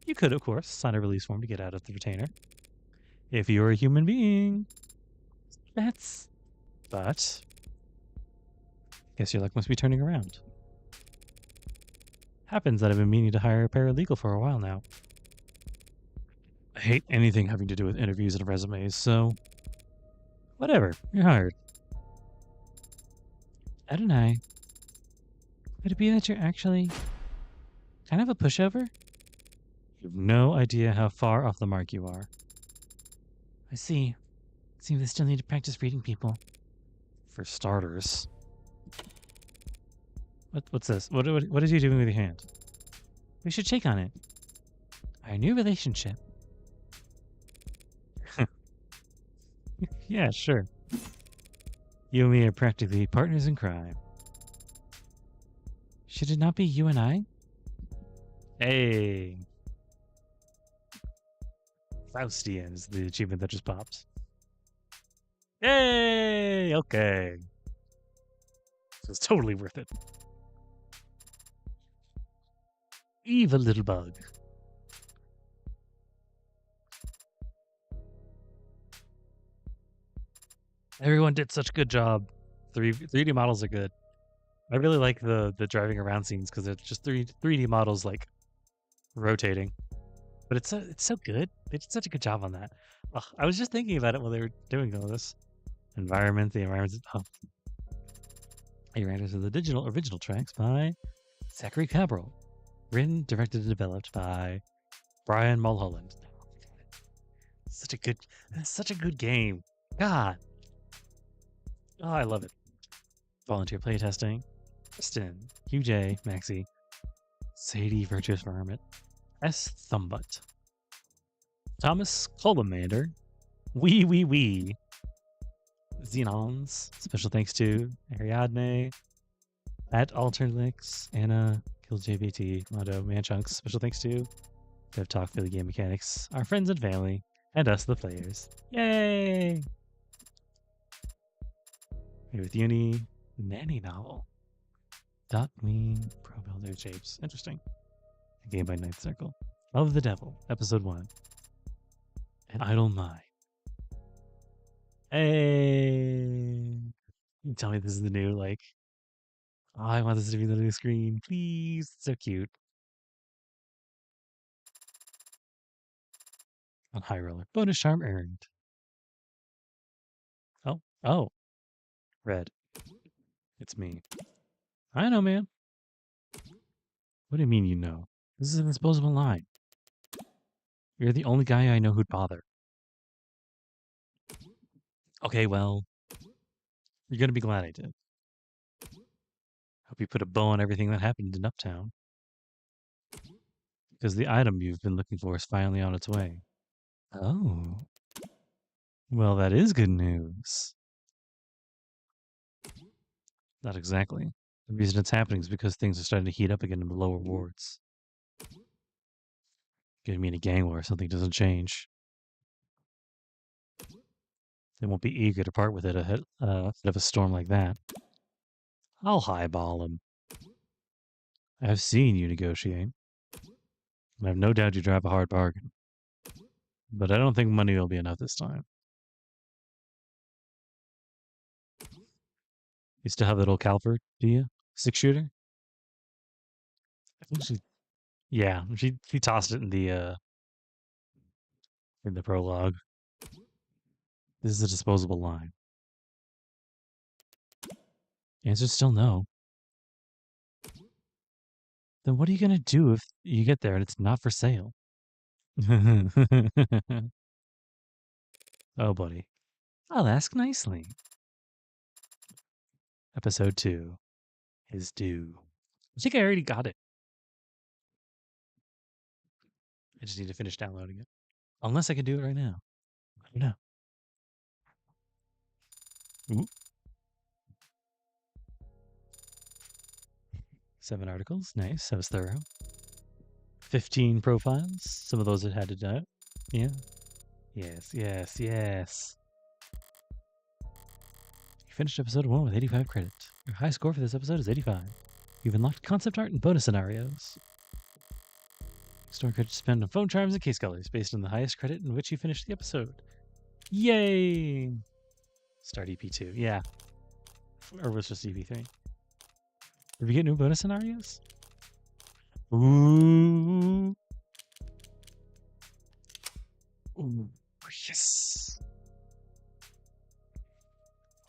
[SPEAKER 2] You could, of course, sign a release form to get out of the retainer. If you're a human being. But guess your luck must be turning around. Happens that I've been meaning to hire a paralegal for a while now. I hate anything having to do with interviews and resumes, so whatever, you're hired. Adonai, could it be that you're actually kind of a pushover? You have no idea how far off the mark you are. I see. It seems I still need to practice reading people. For starters. What's this? What is you doing with your hand? We should shake on it. Our new relationship. Yeah, sure. You and me are practically partners in crime. Should it not be you and I? Hey. Faustian is the achievement that just popped. Yay! Okay. It's totally worth it. Evil little bug. Everyone did such a good job. 3D models are good. I really like the driving around scenes because it's just 3D models like rotating. But it's so good. They did such a good job on that. Ugh, I was just thinking about it while they were doing all this. The environment of the digital original tracks by Zachary Cabral. Written, directed, and developed by Brian Mulholland. Such a good game. God. Oh, I love it.
[SPEAKER 1] Volunteer playtesting. Kristen, QJ, Maxie, Sadie, Virtuous Hermit, S. Thumbbutt, Thomas Colamander, Wee, Xenons, special thanks to Ariadne, at Alternix, Anna, KillJBT, Mondo, Manchunks, special thanks to Dev Talk, Philly Game Mechanics, our friends and family, and us, the players. Yay! Here with Uni, Nanny Novel. Dot Me, Pro Builder Shapes. Interesting. A game by Ninth Circle. Of the Devil, Episode 1. An Idle Mind. Hey! You tell me this is the new, like, oh, I want this to be the new screen. Please. It's so cute. On High Roller. Bonus charm earned. Oh. Red. It's me. I know, man. What do you mean you know? This is a disposable line. You're the only guy I know who'd bother. Okay, well, you're gonna be glad I did. Hope you put a bow on everything that happened in Uptown. Because the item you've been looking for is finally on its way. Oh. Well, that is good news. Not exactly. The reason it's happening is because things are starting to heat up again in the lower wards. Getting me in a gang war if something doesn't change. They won't be eager to part with it ahead of a storm like that. I'll highball them. I've seen you negotiate. I have no doubt you drive a hard bargain. But I don't think money will be enough this time. You still have that old Calvert, do you? 6-shooter? I think she tossed it in the prologue. This is a disposable line. Answer's still no. Then what are you gonna do if you get there and it's not for sale? Oh, buddy. I'll ask nicely. Episode 2 is due. I think I already got it. I just need to finish downloading it. Unless I can do it right now. I don't know. Ooh. 7 articles. Nice. That was thorough. 15 profiles. Some of those it had to do. Yeah. Yes. You finished episode 1 with 85 credit. Your high score for this episode is 85. You've unlocked concept art and bonus scenarios. Store credit to spend on phone charms and case colors based on the highest credit in which you finished the episode. Yay! Start EP2. Yeah. Or was just EP3. Did we get new bonus scenarios? Ooh. Ooh. Yes.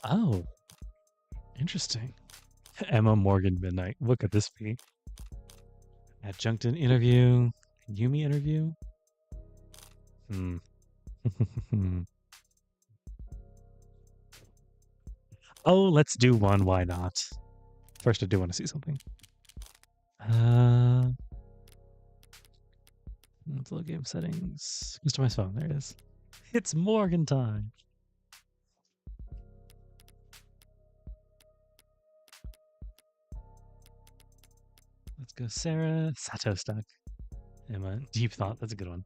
[SPEAKER 1] Oh. Interesting. Emma Morgan Midnight. What could this be? Adjunctant interview. Yumi interview. Oh, let's do one. Why not? First, I do want to see something. Let's look game settings. Customize phone. There it is. It's Morgan time. Let's go Sera. Sato stuck. Emma. Deep thought. That's a good one.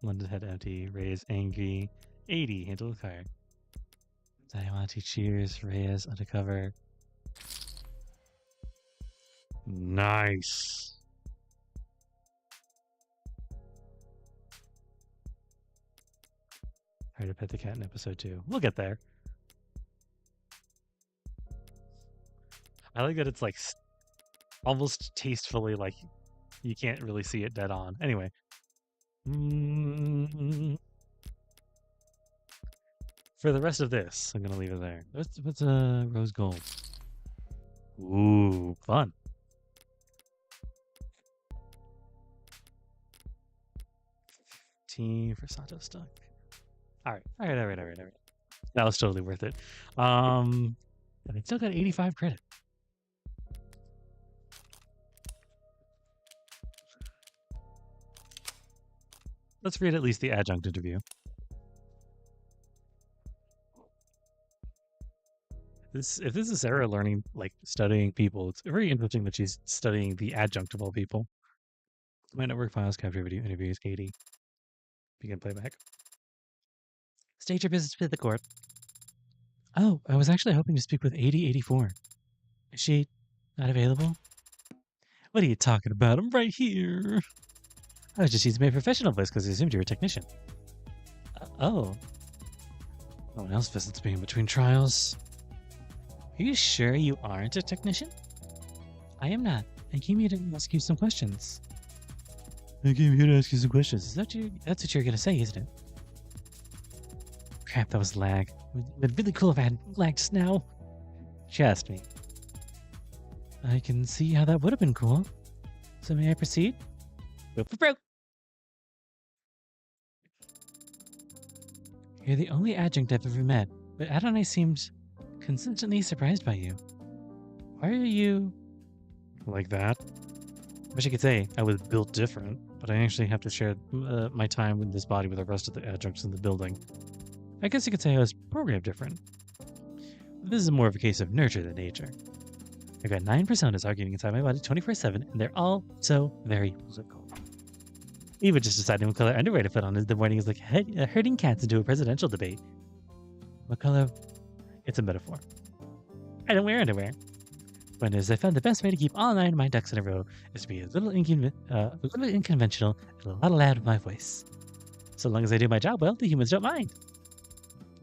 [SPEAKER 1] London head empty. Reyes angry. 80. Handle the card. Diamante cheers. Reyes undercover. Nice. How to pet the cat in episode 2. We'll get there. I like that it's like almost tastefully like you can't really see it dead on. Anyway. For the rest of this, I'm going to leave it there. What's rose gold? Ooh, fun. Team for Sato stuck. All right. That was totally worth it.
[SPEAKER 2] And I still got 85 credit.
[SPEAKER 1] Let's read at least the adjunct interview. If this is Sera learning, like studying people, it's very interesting that she's studying the adjunct of all people. My network files capture video interviews 80. Begin playback.
[SPEAKER 2] State your business with the Corp. Oh, I was actually hoping to speak with 8084. Is she not available?
[SPEAKER 1] What are you talking about? I'm right here.
[SPEAKER 2] I was just using my professional voice because I assumed you were a technician. Oh. No one else visits me in between trials. Are you sure you aren't a technician? I am not. I came here to ask you some questions.
[SPEAKER 1] I came here to ask you some questions.
[SPEAKER 2] That's what you're going to say, isn't it? Crap, that was lag. It would be really cool if I had lag just now. She asked me. I can see how that would have been cool. So may I proceed? You're the only adjunct I've ever met, but Adonai seemed consistently surprised by you. Why are you...
[SPEAKER 1] like that? I wish I could say I was built different, but I actually have to share my time with this body with the rest of the adjuncts in the building. I guess you could say I was programmed different. This is more of a case of nurture than nature. I've got 9 personas arguing inside my body 24/7, and they're all so very political. Eva just decided what color underwear to put on the morning is like herding cats into a presidential debate. What color? It's a metaphor. I don't wear underwear. But as I found the best way to keep all 9 of my ducks in a row is to be a little unconventional and a lot loud with my voice. So long as I do my job well, the humans don't mind.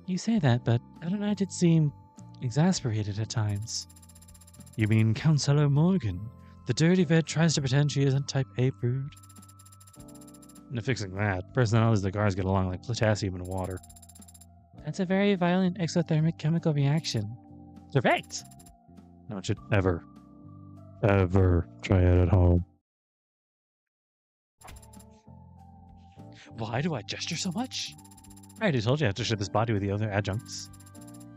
[SPEAKER 1] You say that, but Adonai did seem exasperated at times. You mean Counselor Morgan? The dirty vet tries to pretend she isn't type A prude? No fixing that. Personalities of the guards get along like potassium and water. That's a very violent exothermic chemical reaction. Correct! No one should ever try it at home. Why do I gesture so much? I already told you I have to share this body with the other adjuncts.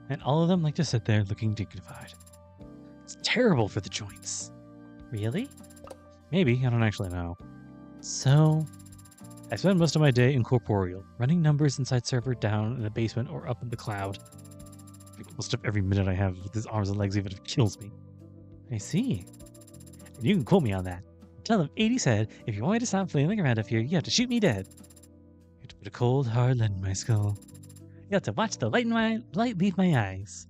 [SPEAKER 1] And all of them like to sit there looking dignified. It's terrible for the joints. Really? Maybe, I don't actually know. So, I spend most of my day incorporeal, running numbers inside server down in the basement or up in the cloud. Most of every minute I have with his arms and legs, even if it kills me. I see. And you can quote me on that. Tell them 80 said, if you want me to stop flailing around up here, you have to shoot me dead. You have to put a cold, hard lead in my skull. You have to watch the light leave my eyes.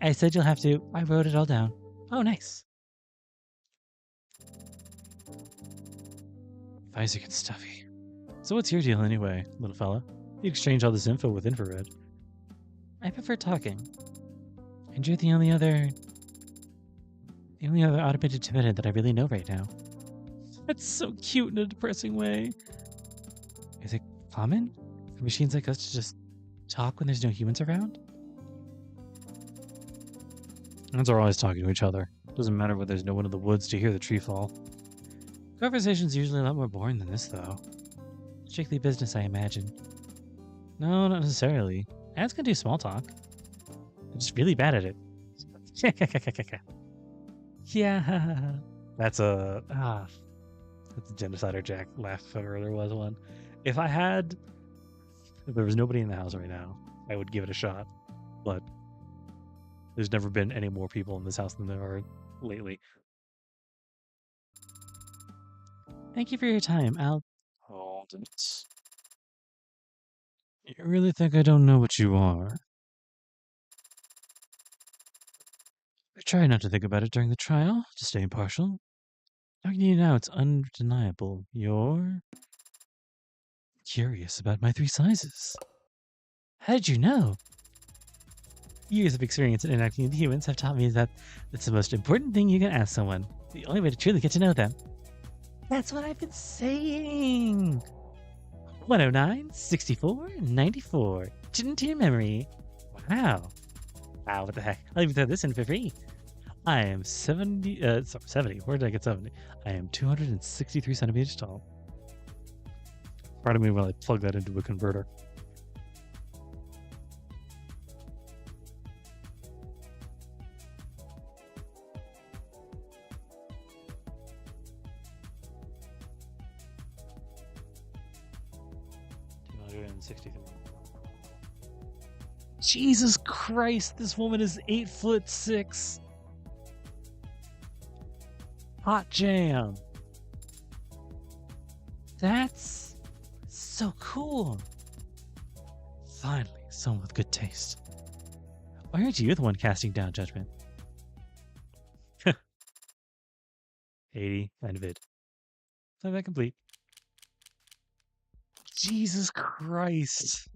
[SPEAKER 1] I said you'll have to. I wrote it all down. Oh, nice. Isaac and Stuffy. So what's your deal anyway, little fella? You exchange all this info with infrared. I prefer talking. And you're the only other automated timid that I really know right now. That's so cute in a depressing way. Is it common for machines like us to just talk when there's no humans around? Humans are always talking to each other. Doesn't matter when there's no one in the woods to hear the tree fall. Conversation's usually a lot more boring than this, though. Strictly business, I imagine. No, not necessarily. Ads can do small talk. I'm just really bad at it. Yeah. That's a genocider Jack laugh if ever there was one. If there was nobody in the house right now, I would give it a shot. But there's never been any more people in this house than there are lately. Thank you for your time. I'll hold it. You really think I don't know what you are? I try not to think about it during the trial, to stay impartial. Talking to you now, it's undeniable. You're curious about my 3 sizes. How did you know? Years of experience in interacting with humans have taught me that it's the most important thing you can ask someone. The only way to truly get to know them. That's what I've been saying. 109, 64, 94. Didn't to your memory. Wow. Wow, what the heck? I'll even throw this in for free. I am 70. Where did I get 70? I am 263 centimeters tall. Part of me when I plug that into a converter. 163. Jesus Christ, this woman is 8'6". Hot jam. That's so cool. Finally, someone with good taste. Why aren't you the one casting down judgment? 80 and vid. Playback complete. Jesus Christ.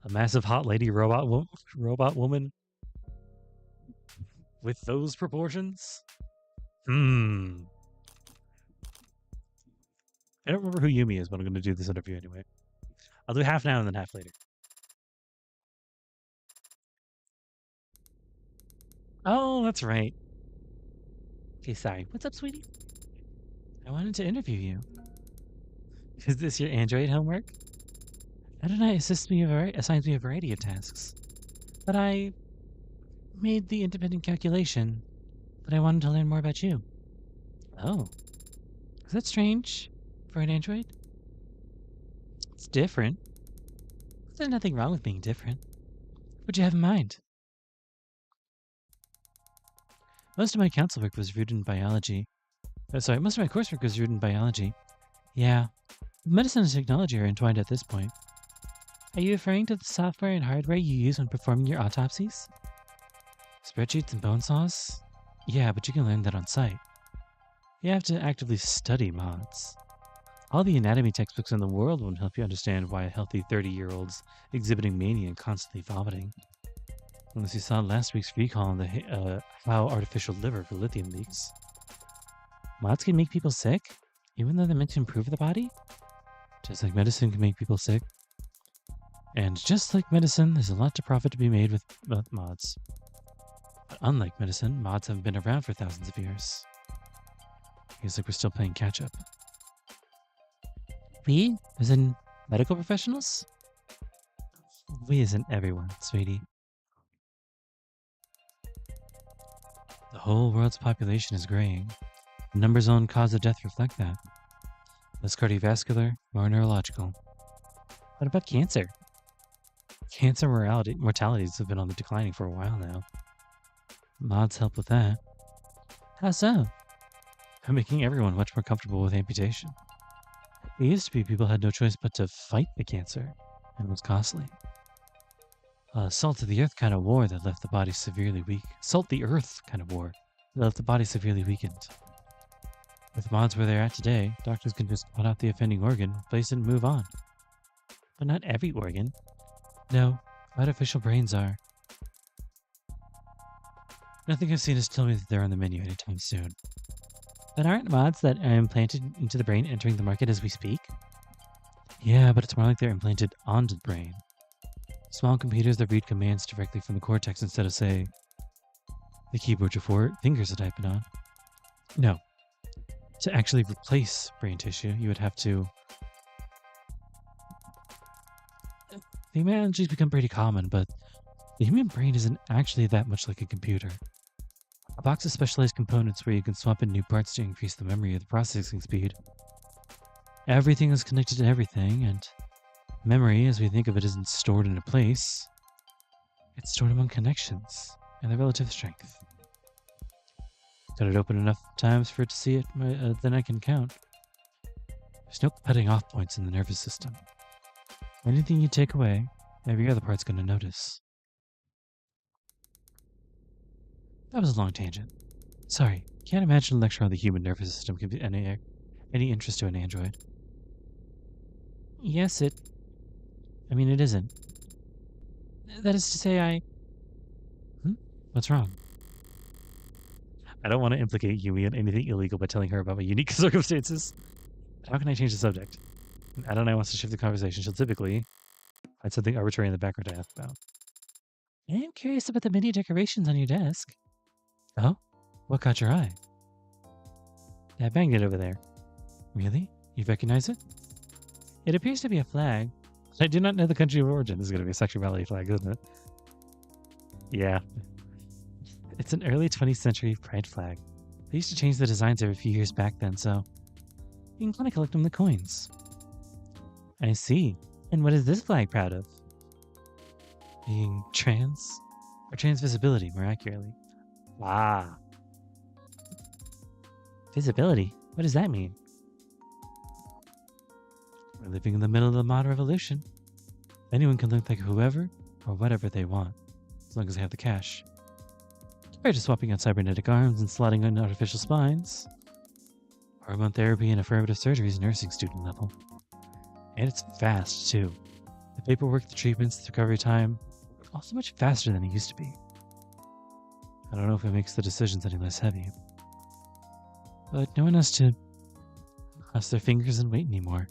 [SPEAKER 1] A massive hot lady robot woman with those proportions? I don't remember who Yumi is, but I'm going to do this interview anyway. I'll do half now and then half later. Oh, that's right. Okay, sorry. What's up, sweetie? I wanted to interview you. Is this your Android homework? Adonai assigns me a variety of tasks. But I made the independent calculation that I wanted to learn more about you. Oh. Is that strange for an android? It's different. There's nothing wrong with being different. What'd you have in mind? Most of my coursework was rooted in biology. Yeah. Medicine and technology are entwined at this point. Are you referring to the software and hardware you use when performing your autopsies? Spreadsheets and bone saws? Yeah, but you can learn that on site. You have to actively study mods. All the anatomy textbooks in the world won't help you understand why a healthy 30-year-old's exhibiting mania and constantly vomiting. Unless you saw last week's recall on the how artificial liver for lithium leaks. Mods can make people sick, even though they're meant to improve the body? Just like medicine can make people sick. And just like medicine, there's a lot to profit to be made with mods. But unlike medicine, mods haven't been around for thousands of years. Feels like we're still playing catch-up. We? As in medical professionals? We isn't everyone, sweetie. The whole world's population is graying. The numbers on cause of death reflect that. Less cardiovascular, more neurological. What about cancer? Cancer mortalities have been on the declining for a while now. Mods help with that. How so? By making everyone much more comfortable with amputation. It used to be people had no choice but to fight the cancer, and it was costly. Salt of the earth kind of war that left the body severely weak. Salt the earth kind of war that left the body severely weakened. With mods where they're at today, doctors can just cut out the offending organ, replace it, and move on. But not every organ. No, artificial brains are. Nothing I've seen has told me that they're on the menu anytime soon. But aren't mods that are implanted into the brain entering the market as we speak? Yeah, but it's more like they're implanted onto the brain. Small computers that read commands directly from the cortex instead of, say, the keyboard your fingers to type it on. No. To actually replace brain tissue, you would have to... The analogies become pretty common, but the human brain isn't actually that much like a computer. A box of specialized components where you can swap in new parts to increase the memory or the processing speed. Everything is connected to everything, and memory, as we think of it, isn't stored in a place. It's stored among connections and their relative strength. Got it open enough times for it to see it, then I can count. There's no cutting off points in the nervous system. Anything you take away, every other part's going to notice. That was a long tangent. Sorry, can't imagine a lecture on the human nervous system can be any interest to an android. Yes, it isn't. That is to say, What's wrong? I don't want to implicate Yumi in anything illegal by telling her about my unique circumstances. How can I change the subject? Adonai wants to shift the conversation. She'll typically find something arbitrary in the background to ask about. I am curious about the many decorations on your desk. Oh? What caught your eye? That magnet over there. Really? You recognize it? It appears to be a flag. I do not know the country of origin. This is going to be a sexuality flag, isn't it? Yeah. It's an early 20th century pride flag. They used to change the designs every few years back then, so
[SPEAKER 2] You can kind of collect them the coins. I see. And what is this flag proud of? Being trans? Or trans visibility, more accurately. Ah. Visibility? What does that mean? We're living in the middle of the modern revolution. Anyone can look like whoever or whatever they want, as long as they have the cash. Compared to swapping out cybernetic arms and slotting on artificial spines. Hormone therapy and affirmative surgery is nursing student level. And it's fast, too. The paperwork, the treatments, the recovery time, all so much faster than it used to be. I don't know if it makes the decisions any less heavy. But no one has to cross their fingers and wait anymore.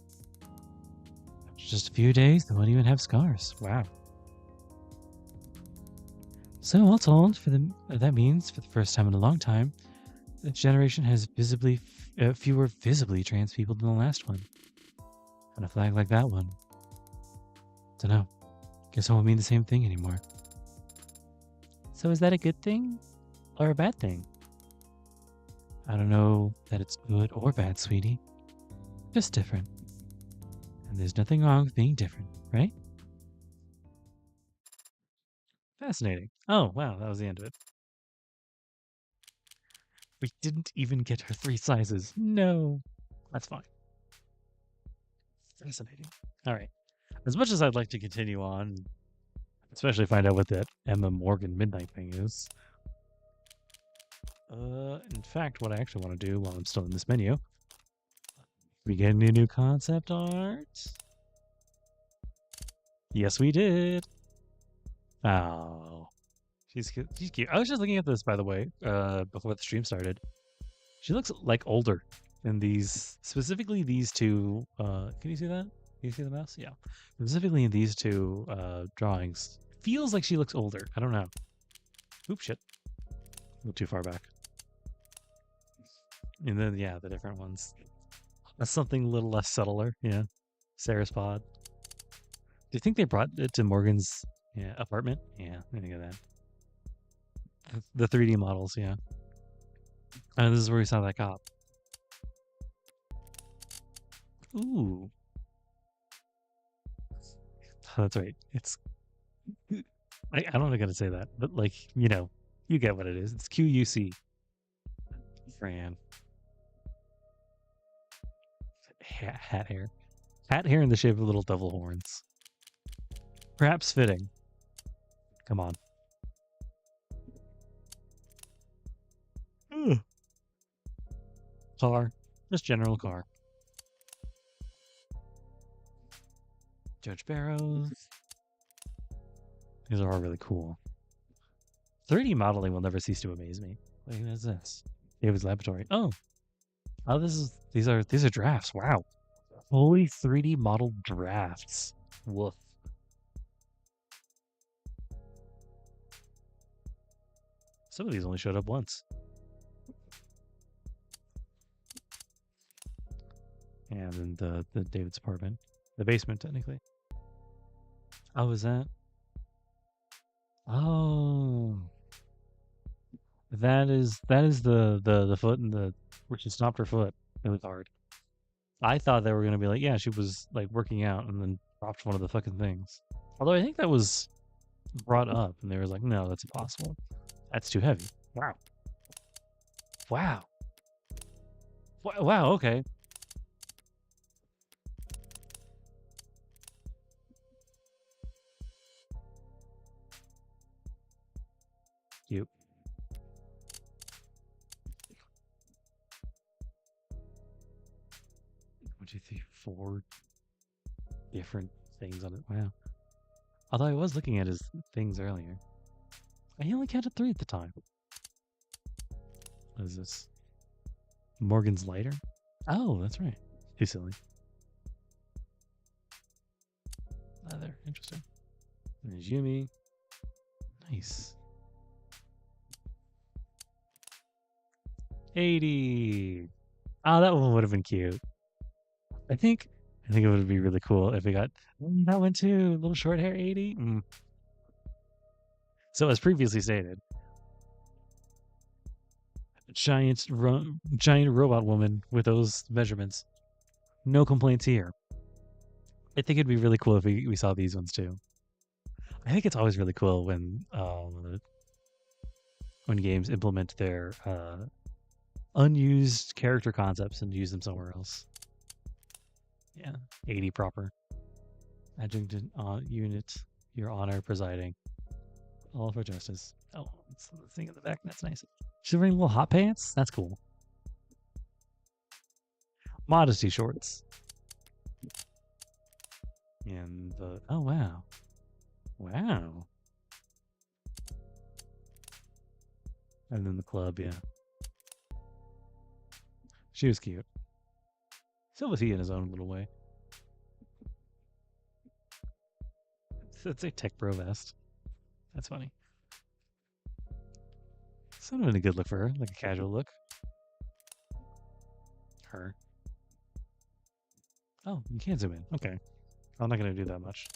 [SPEAKER 2] After just a few days, they won't even have scars. Wow. So all told, that means, for the first time in a long time, the generation has fewer visibly trans people than the last one. And a flag like that one. Dunno. Guess it won't mean the same thing anymore. So is that a good thing? Or a bad thing? I don't know that it's good or bad, sweetie. Just different. And there's nothing wrong with being different, right? Fascinating. Oh, wow, that was the end of it. We didn't even get her 3 sizes. No. That's fine. Fascinating. All right. As much as I'd like to continue on, especially find out what that Emma Morgan Midnight thing is. In fact, what I actually want to do while I'm still in this menu, we get any new concept art? Yes, we did. Oh, she's cute. She's cute. I was just looking at this, by the way, before the stream started. She looks like older in these, specifically these two. Can you see that? Can you see the mouse? Yeah. Specifically in these two drawings, feels like she looks older. I don't know. Oops, shit. A little too far back. And then, yeah, the different ones. That's something a little less subtler. Yeah. Sera's pod. Do you think they brought it to Morgan's apartment? Yeah, I think of that. The 3D models, yeah. And this is where we saw that cop. Ooh. Oh, that's right. It's... I don't know how to say that, but like, you get what it is. It's QUC. Fran. Hat hair. Hat hair in the shape of little devil horns. Perhaps fitting. Come on. Car. Just general car. Judge Barrows. These are all really cool. 3D modeling will never cease to amaze me. What is this? David's laboratory. Oh, these are drafts. Wow, fully 3D modeled drafts. Woof. Some of these only showed up once. And then the David's apartment, the basement, technically. Oh, is that? Oh, that is the foot and where she stopped her foot. It was hard. I thought they were gonna be like, yeah, she was like working out and then dropped one of the fucking things. Although I think that was brought up and they were like, no, that's impossible. That's too heavy. Wow. Wow. Wow. Okay. Cute. 1, 2, 3, 4 different things on it. Wow. Although I was looking at his things earlier. I only counted 3 at the time. What is this? Morgan's lighter? Oh, that's right. Too silly. Leather. Interesting. There's Yumi. Nice. 80. Oh, that one would have been cute. I think it would be really cool if we got that one too. Little short hair 80. So as previously stated, giant robot woman with those measurements.
[SPEAKER 1] No complaints here. I think it'd be really cool if we saw these ones too. I think it's always really cool when games implement their unused character concepts and use them somewhere else. Yeah, 80 proper. Adjunct unit, your honor presiding. All for justice. Oh, it's the thing in the back. That's nice. She's wearing little hot pants. That's cool. Modesty shorts. And the oh wow, wow. And then the club, yeah. She was cute. So was he in his own little way. It's a tech bro vest. That's funny. It's not even a good look for her, like a casual look. Her. Oh, you can't zoom in. Okay. I'm not going to do that much.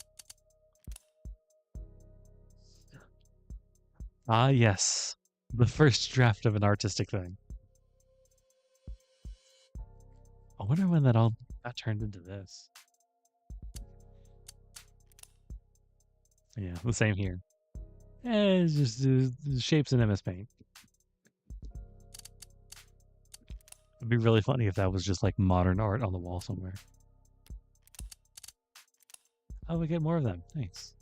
[SPEAKER 1] Ah, yes. The first draft of an artistic thing. I wonder when that all got turned into this. Yeah, the same here. It's just shapes in MS Paint. It'd be really funny if that was just like modern art on the wall somewhere. Oh, we get more of them. Thanks.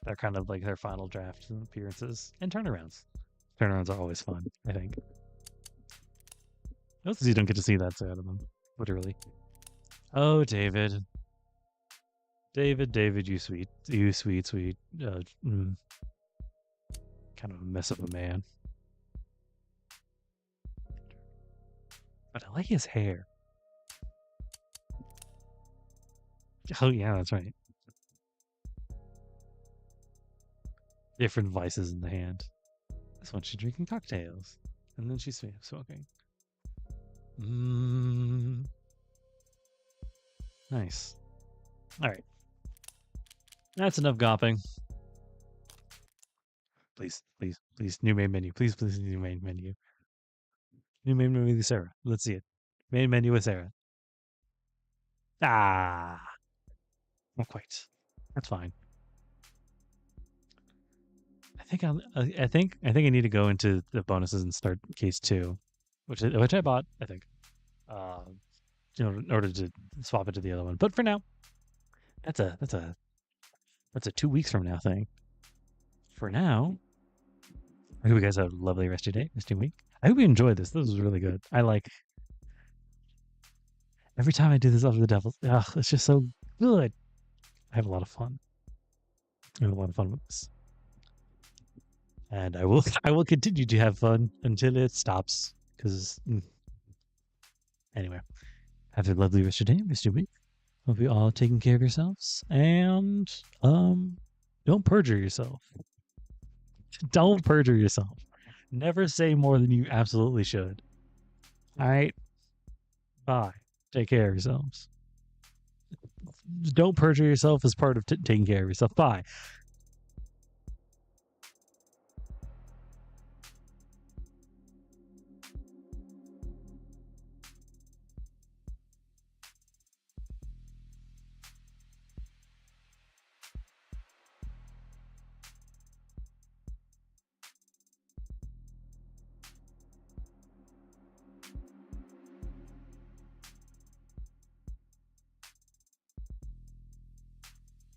[SPEAKER 1] They're kind of like their final draft appearances and turnarounds. Turnarounds are always fun, I think. Most you don't get to see that side of them, literally. Oh, David. David, you sweet, sweet. Kind of a mess of a man. But I like his hair. Oh, yeah, that's right. Different vices in the hand. This one, she's drinking cocktails. And then she's smoking. Nice. All right. That's enough gopping. Please. New main menu. Please, new main menu. New main menu with Sera. Let's see it. Main menu with Sera. Ah. Not quite. That's fine. I think I need to go into the bonuses and start case 2, which I bought, I think. In order to swap it to the other one. But for now, that's a 2 weeks from now thing. For now, I hope you guys have a lovely rest of your day, rest of your week. I hope you enjoyed this. This was really good. I like every time I do this After the Devil. It's just so good. I have a lot of fun. With this. And I will continue to have fun until it stops. Because anyway, have a lovely rest of your day, rest of your week. Hope you all taking care of yourselves. And don't perjure yourself. Don't perjure yourself. Never say more than you absolutely should. All right. Bye. Take care of yourselves. Don't perjure yourself as part of taking care of yourself. Bye.